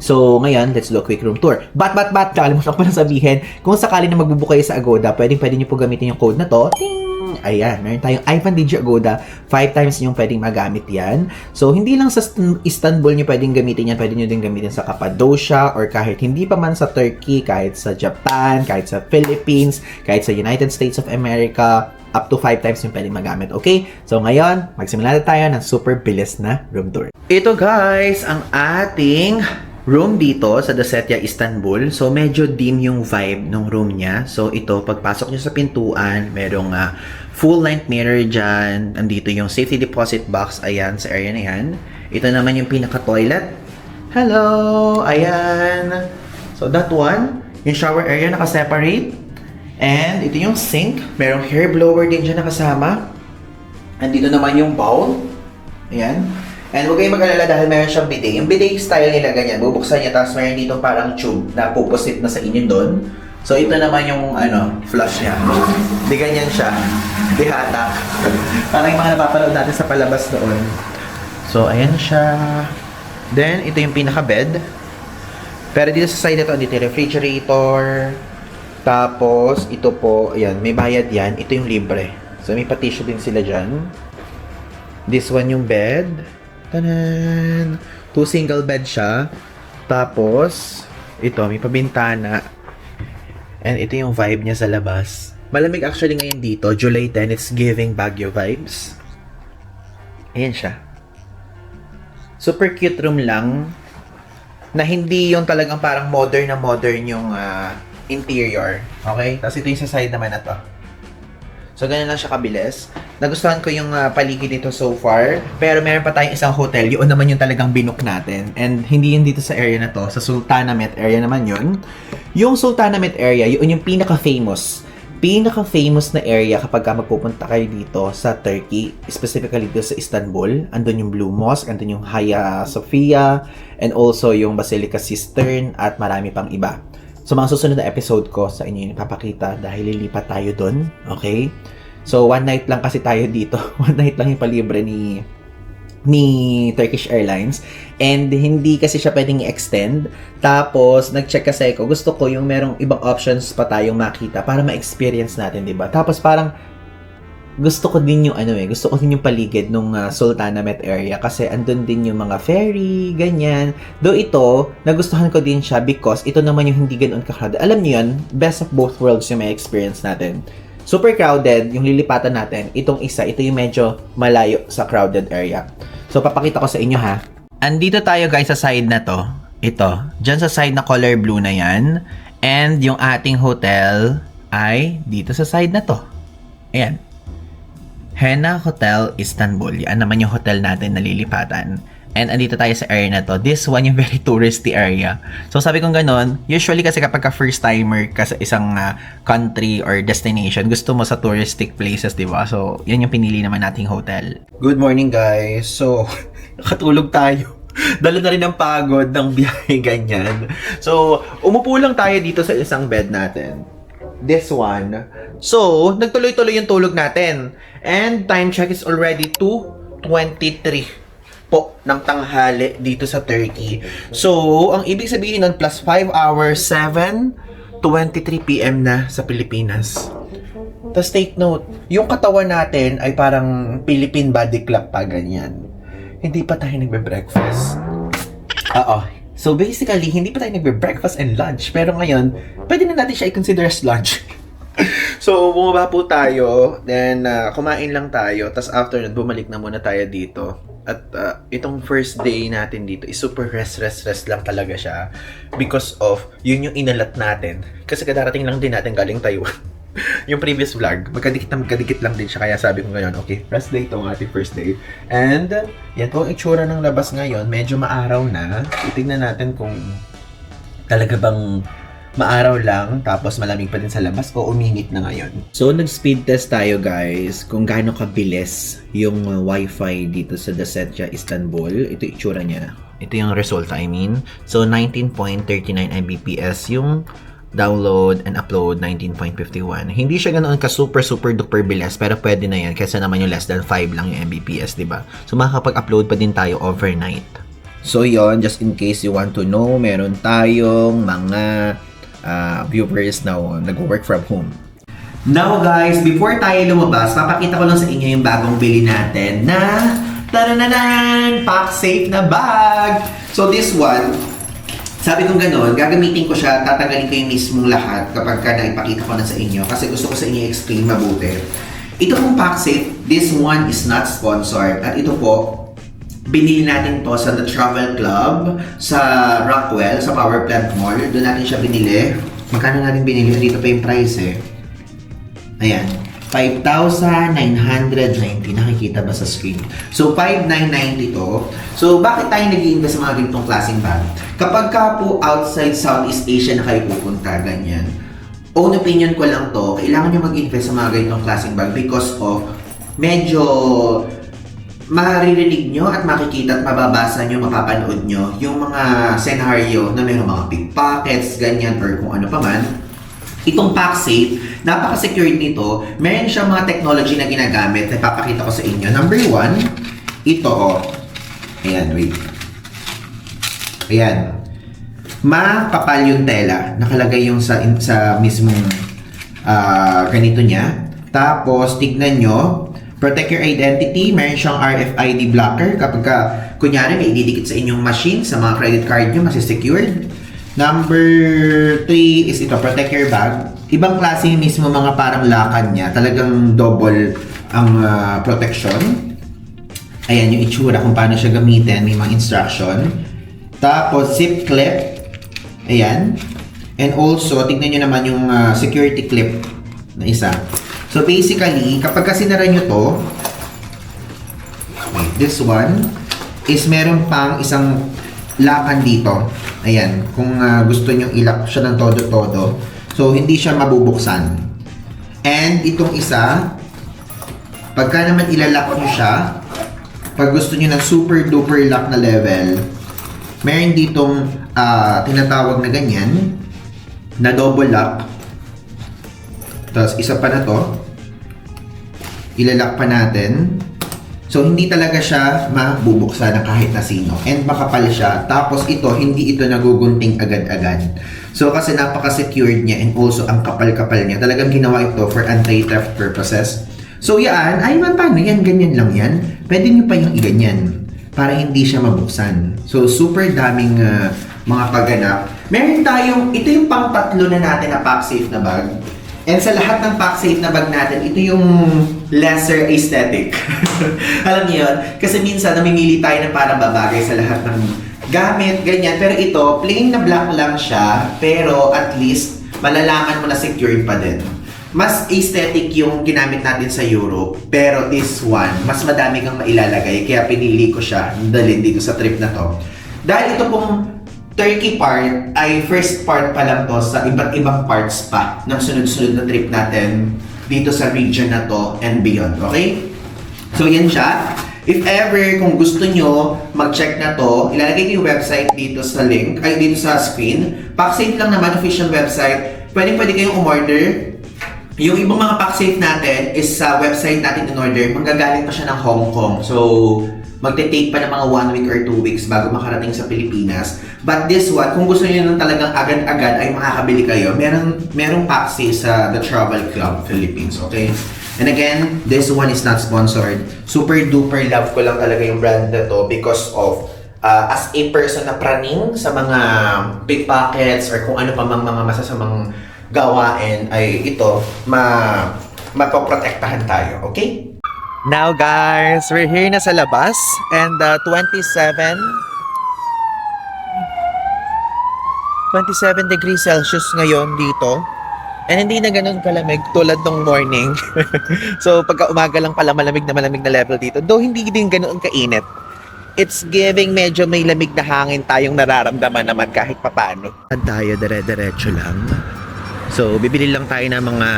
So, ngayon, let's do a quick room tour. But, kalimutan ko na sabihin, kung sakali na magbubook kayo sa Agoda, pwede nyo po gamitin yung code na to. Ting! Ayan, meron tayong Ivan Digi Agoda. 5 times nyo pwedeng magamit yan. So, hindi lang sa Istanbul nyo pwedeng gamitin yan. Pwede nyo din gamitin sa Cappadocia or kahit hindi pa man sa Turkey, kahit sa Japan, kahit sa Philippines, kahit sa United States of America. Up to 5 times yung pwedeng magamit. Okay? So, ngayon, magsimula na tayo ng super bilis na room tour. Ito guys, ang ating room dito sa The Setia Istanbul. So, medyo dim yung vibe ng room niya. So, ito, pagpasok nyo sa pintuan, merong full-length mirror dyan. Andito yung safety deposit box. Ayan, sa area na yan. Ito naman yung pinaka-toilet. Hello! Ayan. So, that one, yung shower area naka-separate. And, ito yung sink. Merong hair blower din dyan nakasama. Andito naman yung bowl. Ayan. And huwag kayong mag-alala dahil meron siyang bidet. Yung bidet style nila ganyan. Bubuksan niya, tapos meron dito parang tube na pupusit na sa inyo doon. So, ito naman yung, flush niya. Di ganyan siya. Di hatak. Parang yung mga napapanood natin sa palabas doon. So, ayan siya. Then, ito yung pinaka-bed. Pero dito sa side na to, dito yung refrigerator. Tapos, ito po, ayan, may bayad yan. Ito yung libre. So, may patisyo din sila dyan. This one yung bed. Tanan! 2 single bed siya. Tapos, ito, may pabintana. And ito yung vibe niya sa labas. Malamig actually ngayon dito. July 10, it's giving Baguio vibes. Ayan siya. Super cute room lang. Na hindi yung talagang parang modern na modern yung interior. Okay? Tapos ito yung sa side naman na to. So, ganun lang siya kabilis. Nagustuhan ko yung paligid dito so far. Pero meron pa tayong isang hotel. Yun naman yung talagang binook natin. And hindi yun dito sa area na to. Sa Sultanahmet area naman yun. Yung Sultanahmet area, yun yung pinaka-famous na area kapag magpupunta kayo dito sa Turkey, specifically dito sa Istanbul. Andun yung Blue Mosque, andun yung Hagia Sophia, and also yung Basilica Sistine, at marami pang iba. So, mga susunod na episode ko sa inyo yung ipapakita dahil lilipat tayo dun. Okay? So, 1 night lang kasi tayo dito. 1 night lang yung palibre ni Turkish Airlines. And hindi kasi siya pwedeng i-extend. Tapos, nag-check kasi ako. Gusto ko yung merong ibang options pa tayong makita para ma-experience natin, diba? Tapos, parang gusto ko din yung gusto ko din yung paligid nung Sultanahmet area kasi andun din yung mga ferry, ganyan. Though ito, nagustuhan ko din siya because ito naman yung hindi ganoon ka-crowded. Alam niyo yun, best of both worlds yung may experience natin. Super crowded, yung lilipatan natin. Itong isa, ito yung medyo malayo sa crowded area. So, papakita ko sa inyo ha. Andito tayo guys sa side na to. Ito, dyan sa side na color blue na yan. And yung ating hotel ay dito sa side na to. Ayan. Hena Hotel Istanbul. Yan naman yung hotel natin na lilipatan. And andito tayo sa area na to. This one yung very touristy area. So sabi kong ganon, usually kasi kapag ka first timer ka sa isang country or destination, gusto mo sa touristic places, diba? So yan yung pinili naman nating hotel. Good morning guys. So, nakatulog tayo. Dala na rin ang pagod ng biyahe, ganyan. So, umupo lang tayo dito sa isang bed natin. This one. So, nagtuloy-tuloy yung tulog natin. And time check is already 2:23 po ng tanghali dito sa Turkey. So, ang ibig sabihin nun, plus 5 hours, 7:23 PM na sa Pilipinas. Tapos take note, yung katawan natin ay parang Philippine body clock pa, ganyan. Hindi pa tayo nagbe-breakfast. Oo. So basically, hindi pa tayo nagbe-breakfast and lunch. Pero ngayon, pwede na natin siya i-consider as lunch. So, bumaba po tayo. Then, kumain lang tayo. Tapos after nun, bumalik na muna tayo dito. At itong first day natin dito is super rest lang talaga siya. Because of, yun yung inalat natin. Kasi kadarating lang din natin galing Taiwan. Yung previous vlog, magkadikit lang din siya. Kaya sabi ko ngayon, okay, rest day itong ating first day. And, yan po ang itsura ng labas ngayon. Medyo maaraw na. Titignan natin kung talaga bang maaraw lang, tapos malamig pa din sa labas o uminit na ngayon. So, nag-speed test tayo guys kung gaano kabilis yung wifi dito sa Dasetya, Istanbul. Ito itsura niya. Ito yung result, I mean. So, 19.39 Mbps yung download and upload 19.51. Hindi siya ganoon ka super duper bilis, pero pwede na yan kasi naman yung less than 5 lang yung Mbps, diba? So makakapag-upload pa din tayo overnight. So yon, just in case you want to know, meron tayong mga viewers na nag-work from home. Now guys, before tayo lumabas, papakita ko lang sa inyo yung bagong bili natin na tarananan! PacSafe na bag! So this one, sabi kong gano'n, gagamitin ko siya, tatanggalin ko yung mismong lahat kapag ka naipakita ko na sa inyo kasi gusto ko sa inyo explain mabuti. Ito pong PacSafe, this one is not sponsored at ito po, binili natin to sa The Travel Club sa Rockwell, sa Power Plant Mall. Doon natin siya binili. Magkano natin binili? Dito pa yung price eh. Ayan. 5,990. Nakikita ba sa screen? So, 5,990 to. So, bakit tayo nag-i-invest sa mga ganitong klaseng bag? Kapag ka po outside Southeast Asia na kayo pupunta, ganyan. Own opinion ko lang to, kailangan nyo mag-invest sa mga ganitong klaseng bag because of medyo maririnig nyo at makikita at mababasa nyo, mapapanood nyo yung mga senaryo na mayroong mga pickpockets, ganyan, or kung ano pa man. Itong PackSafe, napaka-secured nito. Meron siyang mga technology na ginagamit na ipapakita ko sa inyo. Number 1, ito oh. Ayan, wait. Ayan. Makapal yung tela. Nakalagay yung sa mismong ganito niya. Tapos, tignan nyo. Protect your identity. Meron siyang RFID blocker. Kapag kunyari, may ididikit sa inyong machine, sa mga credit card nyo, masisecured. Number 3 is ito, protect your bag. Ibang klase mismo mga parang lakad niya. Talagang double ang protection. Ayan yung itsura kung paano siya gamitin. May mga instruction. Tapos zip clip. Ayan. And also, tignan nyo naman yung security clip na isa. So basically, kapag sinara nyo to, this one is meron pang isang lakan dito. Ayan, kung gusto nyo ilak siya ng todo-todo. So, hindi siya mabubuksan. And itong isa, pagka naman ilalak nyo siya, pag gusto nyo ng super duper lock na level, meron ditong tinatawag na ganyan, na double lock. Tapos, isa pa na to. Ilalak pa natin. So, hindi talaga siya mabubuksan ng kahit na sino. And makapal siya. Tapos ito, hindi ito nagugunting agad-agad. So, kasi napaka-secured niya and also ang kapal-kapal niya. Talagang ginawa ito for anti-theft purposes. So, yan. Ay, man, paano yan? Ganyan lang yan. Pwede nyo pa yung iganyan para hindi siya mabuksan. So, super daming mga pagganap. Meron tayong, ito yung pang-tatlo na natin na PackSafe na bag. And sa lahat ng PackSafe na bag natin, ito yung lesser aesthetic. Alam niyo yun? Kasi minsan namimili tayo ng parang babagay sa lahat ng gamit, ganyan. Pero ito, plain na black lang siya, pero at least malalaman mo na secured pa din. Mas aesthetic yung ginamit natin sa Europe, pero this one, mas madami kang mailalagay. Kaya pinili ko siya, dalhin dito sa trip na to. Dahil ito pong Turkey part ay first part pa lang to sa iba't ibang parts pa ng sunod-sunod na trip natin dito sa region na to and beyond, okay? So yan siya. If ever, kung gusto nyo mag-check na to, ilalagay ko yung website dito sa link, ay dito sa screen. PackSafe lang naman, official website. Pwede kayong umorder. Yung ibang mga PackSafe natin is sa website natin in-order. Manggagaling pa siya ng Hong Kong. So, magte-take pa ng mga 1 week or 2 weeks bago makarating sa Pilipinas. But this one, kung gusto niyo nang talagang agad-agad ay makakabili kayo, merong PackSafe sa The Travel Club Philippines, okay? And again, this one is not sponsored. Super duper love ko lang talaga yung brand na to because of as a person na praning sa mga pickpockets or kung ano pa mang mga masasamang gawain ay ito mapoprotektahan tayo, okay? Now guys, we're here na sa labas and 27 degrees Celsius ngayon dito. And hindi na ganun kalamig tulad ng morning. So pagka umaga lang pala malamig na level dito. Though hindi din ganun kainit. It's giving medyo may lamig na hangin tayong nararamdaman naman kahit papano. Tayo dire-diretso lang. So bibili lang tayo ng mga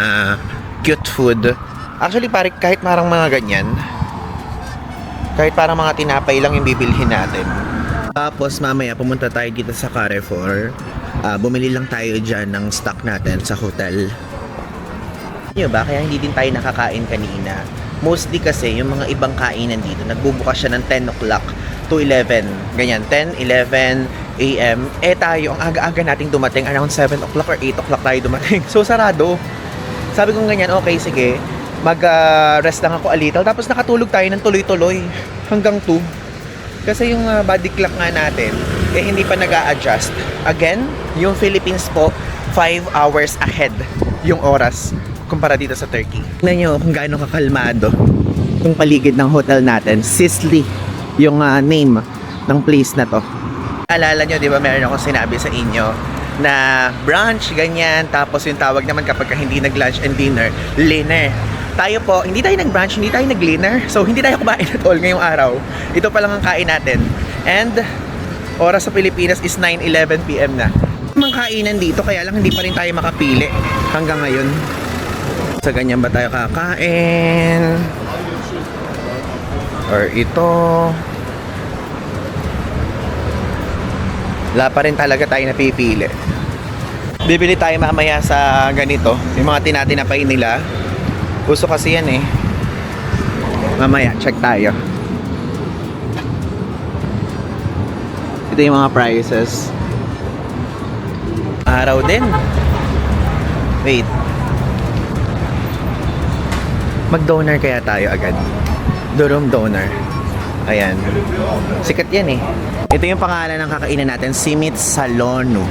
cute food. Actually, kahit parang mga ganyan, kahit parang mga tinapay lang yung bibilhin natin. Tapos mamaya pumunta tayo dito sa Carrefour. Bumili lang tayo dyan ng stock natin sa hotel. Yun ba? Kaya hindi din tayo nakakain kanina. Mostly kasi yung mga ibang kainan dito, nagbubukas siya ng 10 o'clock to 11. Ganyan, 10, 11 a.m. Tayo, ang aga-aga nating dumating, around 7 o'clock or 8 o'clock tayo dumating. So, sarado. Sabi ko ganyan, okay, sige. Mag-rest lang ako a little. Tapos nakatulog tayo ng tuloy-tuloy hanggang 2. Kasi yung body clock nga natin, hindi pa nag-a-adjust. Again, yung Philippines po, 5 hours ahead yung oras kumpara dito sa Turkey. Tingnan nyo kung gaano kakalmado yung paligid ng hotel natin. Sisley, yung name ng place na to. Alala nyo, di ba meron akong sinabi sa inyo na brunch, ganyan. Tapos yung tawag naman kapag hindi nag-lunch and dinner, dinner. Tayo po, hindi tayo nag-brunch, hindi tayo nag-dinner. So, hindi tayo kumain at all ngayong araw. Ito pa lang ang kain natin. And, oras sa Pilipinas is 9:11 p.m. na. Mga kainan dito, kaya lang hindi pa rin tayo makapili hanggang ngayon. Sa ganyan ba tayo kakain? Or ito? Wala pa rin talaga tayo napipili. Bibili tayo mamaya sa ganito. Yung mga tinatinapay nila. Uso kasi yan eh. Mamaya, check tayo. Ito yung mga prices. Araw din. Wait. Mag-donor kaya tayo agad. Durum donor. Ayan. Sikat yan eh. Ito yung pangalan ng kakainan natin. Simit Salono.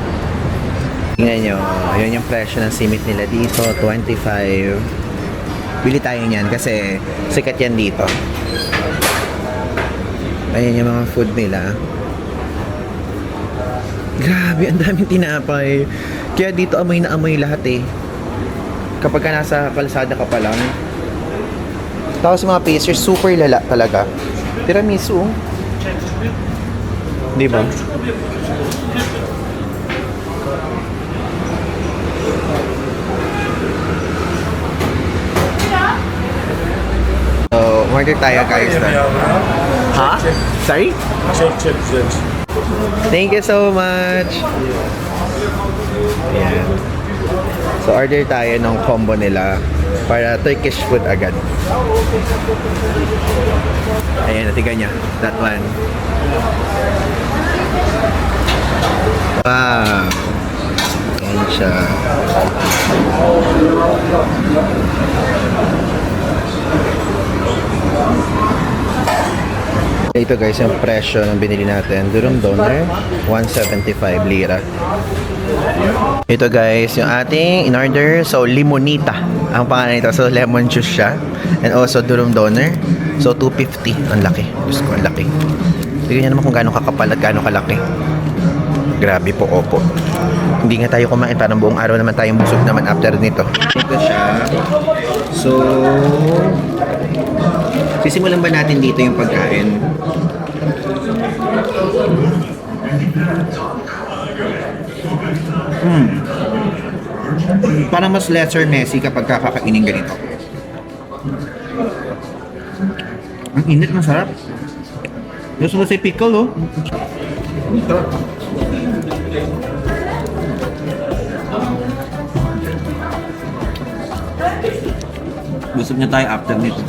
Tingnan nyo. Yun yung presyo ng simit nila dito. 25. Bili tayo niyan kasi sikat yan dito. Ayan yung mga food nila. Grabe, ang daming tinapay. Kaya dito amoy na amoy lahat eh. Kapag ka nasa kalsada ka pa lang. Tapos mga pastries, super lala talaga. Tiramisu. Di ba? So, order tayo guys. Ha? Sorry? Thank you so much. Ayan. So, order tayo ng combo nila para Turkish food agad. Ayan, natigan niya. That one. Wow. Ayan siya. Ito guys, yung presyo ng binili natin. Durum doner, 175 lira. Ito guys, yung ating in-order. So, limonita ang pangalan nito. So, lemon juice siya. And also, durum doner. So, 250. Ang laki. Diyos ko, ang laki. Tignan nyo naman kung gano'ng kakapal at gano'ng kalaki. Grabe po, opo. Hindi nga tayo kumain. Parang buong araw naman tayong busog naman after nito. Ito siya. So, sisimulan ba natin dito yung pagkain? Parang mas lesser messy kapag kakakainin ganito. Ang init, masarap. Gusto ko si pickle, oh. Ito. Busog niya tayo after nito.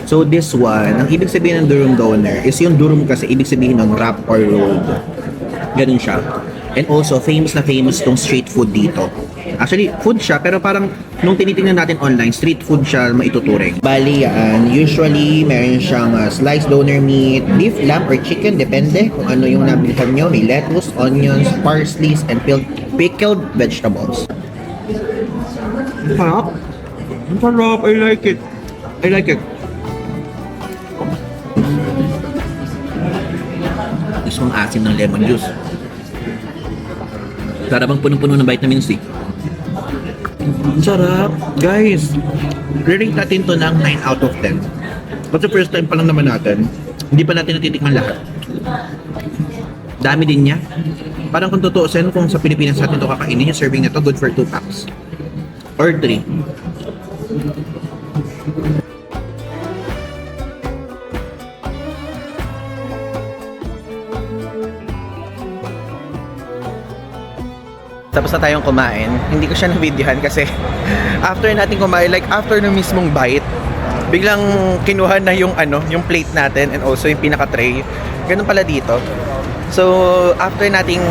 So this one, ang ibig sabihin ng durum doner is yung durum kasi ibig sabihin ng wrap or rolled. Ganun siya. And also, famous na famous tong street food dito. Actually, food siya, pero parang nung tinitingnan natin online, street food siya maituturing. Bali yan, usually meron siyang sliced doner meat, beef, lamb, or chicken, depende kung ano yung nabilihan nyo. May lettuce, onions, parsley, and pickled vegetables. Ang sarap. Ang sarap. I like it. I like it. Gusto kong asim ng lemon juice. Sarap ang punong-puno ng vitamin C. Ang sarap. Guys, rate natin to ng 9 out of 10. Kasi first time pa lang naman natin, hindi pa natin natitikman lahat. Dami din niya. Parang kung tutuusin, kung sa Pilipinas natin ito kakainin, yung serving na to good for 2 packs. Or 3. Tapos na tayong kumain. Hindi ko siya na-videohan kasi after natin kumain, like after ng mismong bite, biglang kinuha na yung yung plate natin and also yung pinaka-tray. Ganun pala dito. So, after nating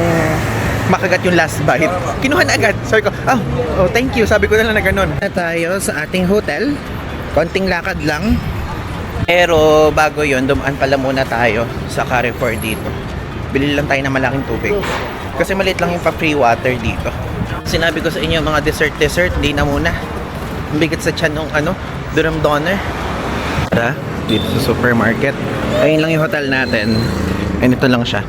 makagat yung last bite, kinuha na agad. Sorry ko, oh, thank you. Sabi ko na lang na ganun. Na tayo sa ating hotel. Konting lakad lang. Pero bago yon, dumaan pala muna tayo sa Carrefour dito. Bili lang tayo ng malaking tubig. Kasi maliit lang yung pa-free water dito. Sinabi ko sa inyo mga dessert, di na muna. Ang bigat sa tiyan ng durum doner. Tara, dito sa supermarket. Ayun lang yung hotel natin. And ito lang siya.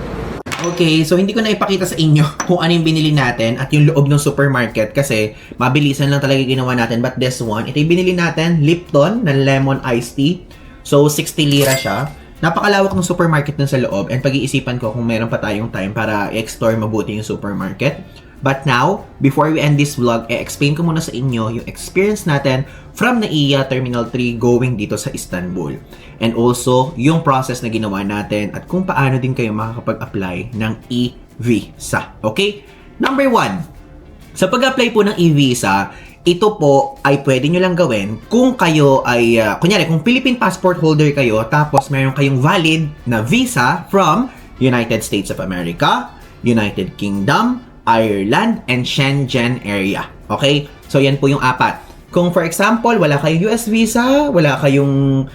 Okay, so hindi ko na ipakita sa inyo kung ano yung binili natin at yung loob ng supermarket kasi mabilisan lang talaga ginawa natin. But this one, ito yung binili natin, Lipton na lemon iced tea. So, 60 lira siya. Napakalawak ng supermarket dun sa loob and pag-iisipan ko kung meron pa tayong time para i-explore mabuti yung supermarket. But now, before we end this vlog, explain ko muna sa inyo yung experience natin from NAIA Terminal 3 going dito sa Istanbul. And also, yung process na ginawa natin at kung paano din kayo makakapag-apply ng e-visa. Okay? Number 1, sa pag-apply po ng e-visa, ito po ay pwede nyo lang gawin kung kayo ay, kunyari, kung Philippine passport holder kayo, tapos meron kayong valid na visa from United States of America, United Kingdom, Ireland, and Schengen area. Okay? So, yan po yung 4. Kung for example, wala kayong US visa, wala kayong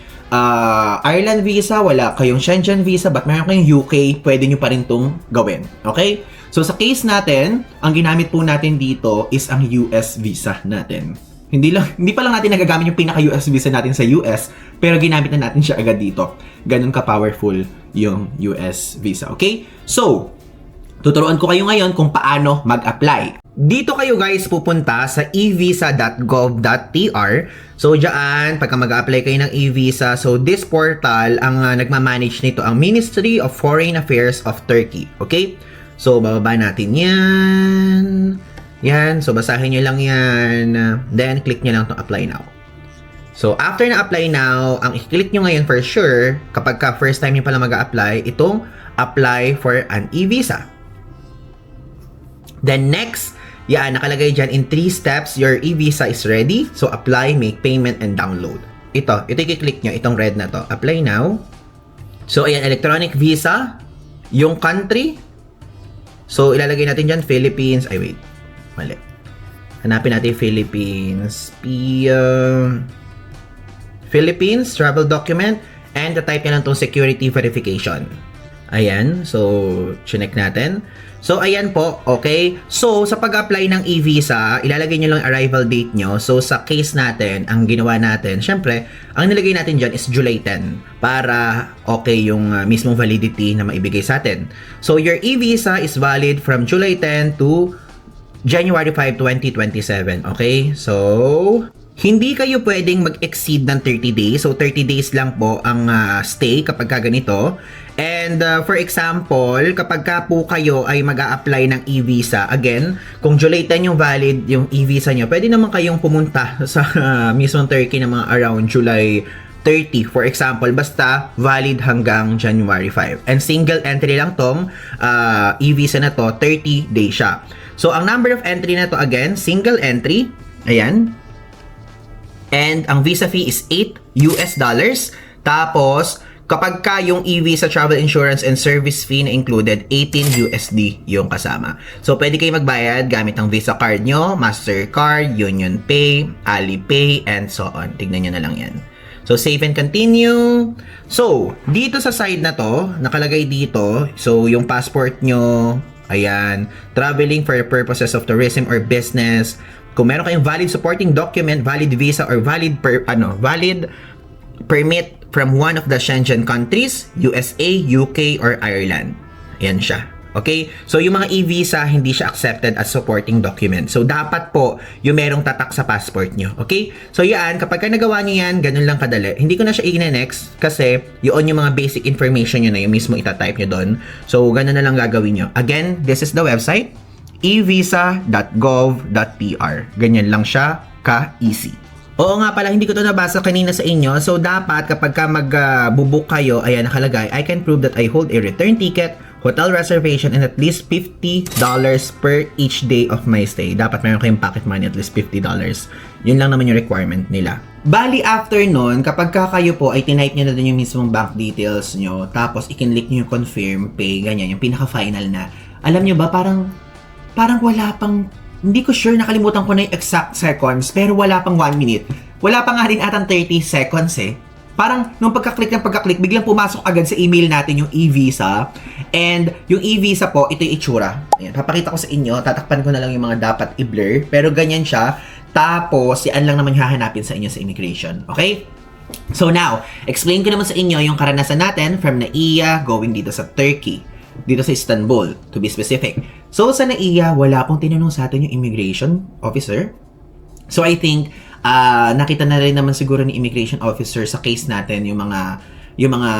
Ireland visa, wala kayong Schengen visa, but meron kayong UK, pwede nyo pa rin itong gawin. Okay? So, sa case natin, ang ginamit po natin dito is ang US visa natin. Hindi pa lang natin nagagamit yung pinaka-US visa natin sa US, pero ginamit na natin siya agad dito. Ganun ka-powerful yung US visa. Okay? So, tuturuan ko kayo ngayon kung paano mag-apply. Dito kayo guys pupunta sa evisa.gov.tr. So, dyan, pagka mag-apply kayo ng e-visa, so this portal, ang nagmamanage nito, ang Ministry of Foreign Affairs of Turkey. Okay? So, bababa natin yan. Yan. So, basahin nyo lang yan. Then, click nyo lang itong apply now. So, after na apply now, ang i-click nyo ngayon for sure, kapag ka first time nyo pala mag-apply, itong apply for an e-visa. Then, next, yan, nakalagay dyan in 3 steps, your e-visa is ready. So, apply, make payment, and download. Ito i-click nyo, itong red na to. Apply now. So, ayan, electronic visa. Yung country. So, ilalagay natin dyan, Philippines. Ay, wait. Mali. Hanapin natin Philippines. Philippines, travel document. And type nyo lang itong security verification. Ayan. So, chinek natin. So, ayan po. Okay. So, sa pag-apply ng e-visa, ilalagay nyo lang arrival date nyo. So, sa case natin, ang ginawa natin, syempre, ang nilagay natin dyan is July 10 para okay yung mismong validity na maibigay sa atin. So, your e-visa is valid from July 10 to January 5, 2027. Okay? So, hindi kayo pwedeng mag-exceed ng 30 days. So, 30 days lang po ang stay kapag ka ganito. And for example, kapag ka po kayo ay mag-a-apply ng e-visa, again, kung July 10 yung valid yung e-visa nyo, pwede naman kayong pumunta sa mismong Turkey na mga around July 30, for example, basta valid hanggang January 5. And single entry lang tong e-visa na to, 30 days siya. So, ang number of entry na to, again, single entry. Ayan. And ang visa fee is $8. Tapos, kapag ka yung e-visa travel insurance and service fee na included, $18 yung kasama. So, pwede kayo magbayad gamit ang Visa card nyo, Mastercard, Union Pay, Alipay, and so on. Tignan nyo na lang yan. So, save and continue. So, dito sa side na to, nakalagay dito, so yung passport nyo, ayan, traveling for purposes of tourism or business. Kung meron kayong valid supporting document, valid visa, or valid permit from one of the Schengen countries, USA, UK, or Ireland. Ayan siya. Okay? So, yung mga e-visa, hindi siya accepted as supporting document. So, dapat po yung merong tatak sa passport nyo. Okay? So, yan. Kapag ka nagawa nyo yan, ganun lang kadali. Hindi ko na siya i-next kasi yun yung mga basic information nyo na yung mismo itatype nyo doon. So, ganun na lang gagawin nyo. Again, this is the website, evisa.gov.tr. Ganyan lang siya ka-easy. Oo nga pala, hindi ko to nabasa kanina sa inyo. So, dapat kapag ka mag-book kayo, ayan, nakalagay, I can prove that I hold a return ticket, hotel reservation, and at least $50 per each day of my stay. Dapat meron kayong pocket money, at least $50. Yun lang naman yung requirement nila. Bali, after nun, kapag ka kayo po ay tinype nyo na din yung mismong bank details nyo, tapos i-click nyo yung confirm, pay, ganyan, yung pinaka-final na. Alam nyo ba, parang wala pang, hindi ko sure, nakalimutan ko na yung exact seconds, pero wala pang 1 minute. Wala pa nga rin atang 30 seconds eh. Parang nung pagka-click, biglang pumasok agad sa email natin yung e-visa. And yung e-visa po, ito yung itsura. Ayan, papakita ko sa inyo, tatakpan ko na lang yung mga dapat i-blur. Pero ganyan siya. Tapos, yan lang naman hahanapin sa inyo sa immigration. Okay? So now, explain ko naman sa inyo yung karanasan natin from NAIA going dito sa Turkey. Dito sa Istanbul, to be specific. So, sa NAIA, wala pong tinanong sa atin yung immigration officer. So, I think, nakita na rin naman siguro ni immigration officer sa case natin yung yung mga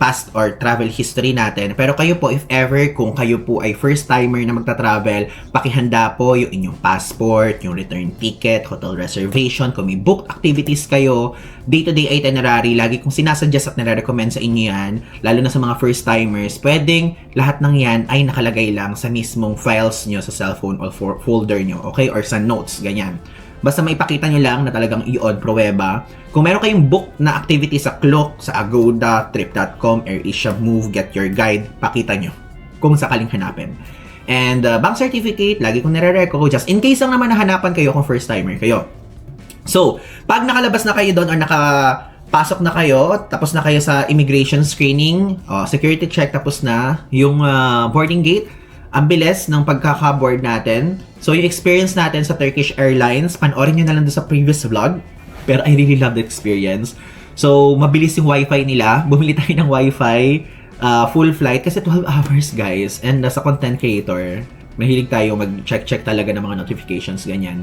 past or travel history natin. Pero kayo po, if ever, kung kayo po ay first timer na magta-travel, pakihanda po yung inyong passport, yung return ticket, hotel reservation, kung may booked activities kayo, day-to-day itinerary, lagi kong sinasuggest at nare-recommend sa inyo yan, lalo na sa mga first timers, pwedeng lahat ng yan ay nakalagay lang sa mismong files nyo sa cellphone or folder nyo, okay? Or sa notes, ganyan. Basta maipakita nyo lang na talagang iyon, pruweba. Kung meron kayong book na activity sa Klook, sa Agoda, Trip.com, AirAsia Move, Get Your Guide, pakita nyo kung sakaling hanapin. And bank certificate, lagi kong nire-reco, just in case lang naman nahanapan kayo kung first timer kayo. So, pag nakalabas na kayo doon or nakapasok na kayo, tapos na kayo sa immigration screening, security check, tapos na yung boarding gate, ang bilis ng pagkaka-board natin. So, yung experience natin sa Turkish Airlines, panoorin nyo na lang doon sa previous vlog. Pero I really love the experience. So, mabilis yung wifi nila. Bumili tayo ng wifi, full flight, kasi 12 hours, guys. And sa content creator, mahilig tayo mag-check talaga ng mga notifications, ganyan.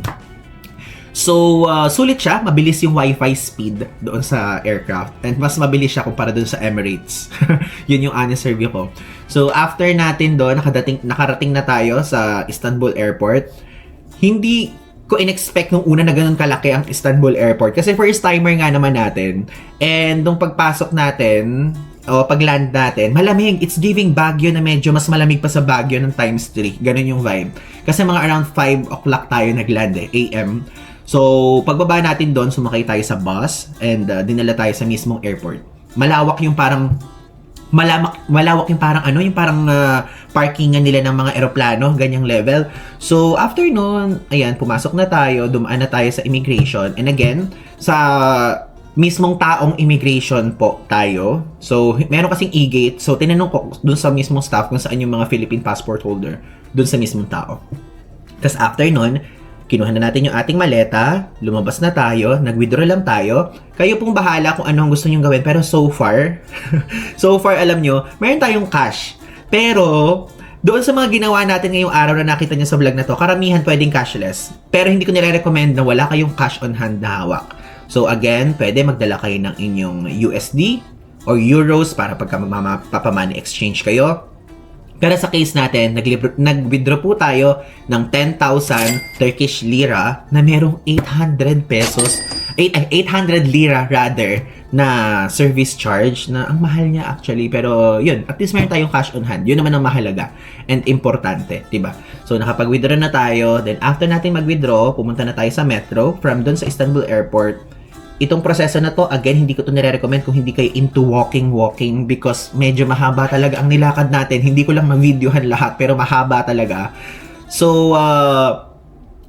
So, sulit siya. Mabilis yung wifi speed doon sa aircraft. And mas mabilis siya kumpara doon sa Emirates. Yun yung honest review ko. So, after natin doon, nakarating na tayo sa Istanbul Airport. Hindi ko in-expect nung una na ganun kalaki ang Istanbul Airport. Kasi first timer nga naman natin. And nung pagpasok natin, o pag-land natin, malamig. It's giving Baguio na medyo mas malamig pa sa Baguio ng times 3. Ganun yung vibe. Kasi mga around 5 o'clock tayo nag-land AM. So, pagbaba natin doon, sumakay tayo sa bus and dinala tayo sa mismong airport. Malawak yung parang yung parang parkingan nila ng mga eroplano, ganyang level. So, after noon, ayan, pumasok na tayo, dumaan na tayo sa immigration. And again, sa mismong taong immigration po tayo. So, meron kasing e-gate. So, tinanong ko dun sa mismong staff kung saan yung mga Philippine passport holder dun sa mismong tao. Tapos after noon, kinuha na natin yung ating maleta, lumabas na tayo, nag-withdraw lang tayo. Kayo pong bahala kung ano ang gusto nyong gawin. Pero so far, alam nyo, meron tayong cash. Pero, doon sa mga ginawa natin ngayong araw na nakita nyo sa vlog na to, karamihan pwedeng cashless. Pero hindi ko nire-recommend na wala kayong cash on hand na hawak. So again, pwede magdala kayo ng inyong USD or Euros para pagka magpapamoney exchange kayo. Pero sa case natin, nag-withdraw po tayo ng 10,000 Turkish lira na merong 800 lira rather na service charge na ang mahal niya actually. Pero yun, at least meron tayong cash on hand. Yun naman ang mahalaga and importante, diba? So nakapag-withdraw na tayo. Then after natin mag-withdraw, pumunta na tayo sa metro. From doon sa Istanbul Airport, itong proseso na to, again, hindi ko to nire-recommend kung hindi kayo into walking because medyo mahaba talaga ang nilakad natin. Hindi ko lang ma-videohan lahat, pero mahaba talaga. So,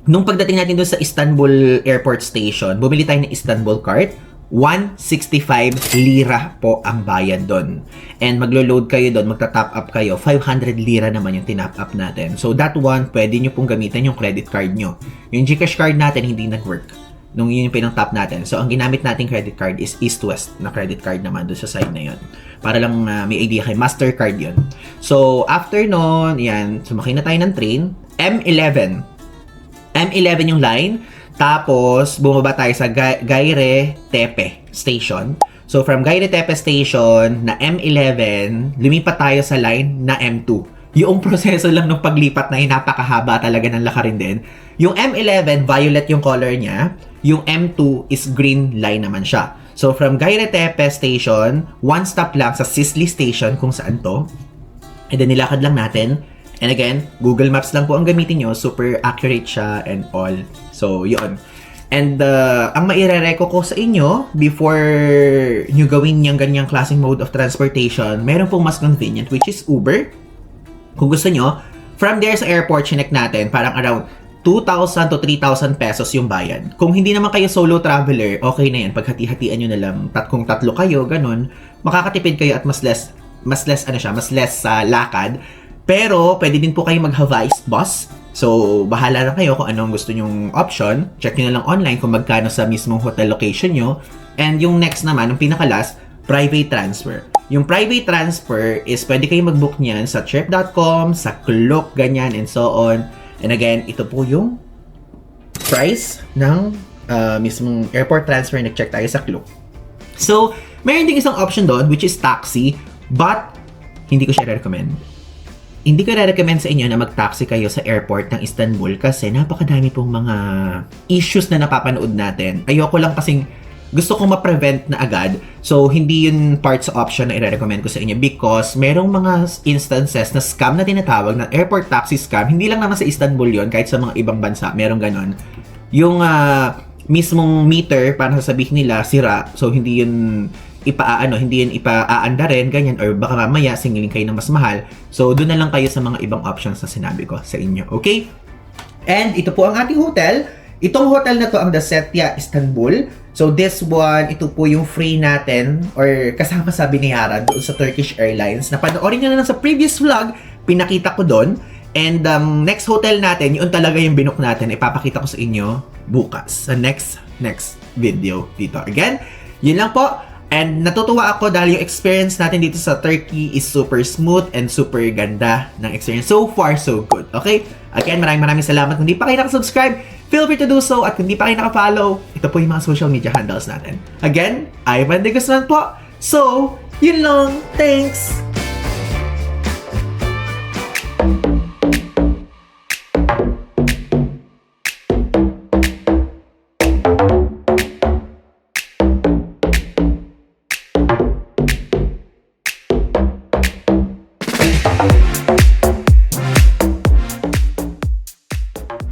nung pagdating natin doon sa Istanbul Airport Station, bumili tayo ng Istanbul card. 165 lira po ang bayad doon. And maglo-load kayo doon, magta-top up kayo. 500 lira naman yung tinap up natin. So, that one, pwede nyo pong gamitin yung credit card nyo. Yung GCash card natin, hindi nag-work nung yun yung pinang-tap natin. So, ang ginamit nating credit card is East-West na credit card naman doon sa side na yun. Para lang may idea kayo. Mastercard yun. So, after nun, yan, sumakay na tayo ng train. M11 yung line. Tapos, bumaba tayo sa Gaire Tepe Station. So, from Gaire Tepe Station na M11, lumipat tayo sa line na M2. Yung proseso lang ng paglipat na yun, napakahaba talaga ng lakarin din. Yung M11, violet yung color niya. Yung M2 is green line naman siya. So, from Gaire Tepe Station, one stop lang sa Sisli Station kung saan to. And then, nilakad lang natin. And again, Google Maps lang po ang gamitin nyo. Super accurate siya and all. So, yun. And ang maire-reco ko sa inyo, before nyo gawin yung ganyang klaseng mode of transportation, meron pong mas convenient, which is Uber. Kung gusto nyo, from there sa airport, chinek natin, parang around 2,000 to 3,000 pesos yung bayad. Kung hindi naman kayo solo traveler, okay na yan. Paghati-hatian nyo na lang, kung tatlo kayo, ganun, makakatipid kayo at mas less sa lakad. Pero, pwede din po kayo mag-Hawaii bus. So, bahala lang kayo kung anong gusto nyong option. Check nyo na lang online kung magkano sa mismong hotel location nyo. And yung next naman, yung pinaka-last, private transfer. Yung private transfer is pwede kayo mag-book niyan sa trip.com, sa Klook, ganyan, and so on. And again, ito po yung price ng mismong airport transfer. Nag-check tayo sa Klook. So, Mayroon ding isang option doon, which is taxi, but hindi ko siya recommend. Hindi ko recommend sa inyo na mag-taxi kayo sa airport ng Istanbul kasi napakadami pong mga issues na napapanood natin. Ayoko lang kasing gusto kong ma-prevent na agad. So, hindi yun part sa option na i-recommend ko sa inyo because merong mga instances na scam na tinatawag na airport taxi scam. Hindi lang naman sa Istanbul yon, kahit sa mga ibang bansa, merong ganon. Yung mismong meter, para sasabihin nila, sira. So, hindi yun ipaaanda rin, ganyan, or baka mamaya singilin kayo ng mas mahal. So, doon na lang kayo sa mga ibang options na sinabi ko sa inyo, okay? And ito po ang ating hotel. Itong hotel na to ang Dasetya Istanbul. So, this one, ito po yung free natin, or kasama sa binayaran doon sa Turkish Airlines. Napanoorin nyo na lang sa previous vlog, pinakita ko doon. And next hotel natin, yun talaga yung binook natin, ipapakita ko sa inyo bukas sa next video dito. Again, yun lang po. And natutuwa ako dahil yung experience natin dito sa Turkey is super smooth and super ganda ng experience. So far, so good. Okay? Again, maraming salamat. Kung di pa kayo nakasubscribe, feel free to do so. At kung di pa kayo nakafollow, ito po yung mga social media handles natin. Again, Ivan De Guzman po. So, yun lang. Thanks!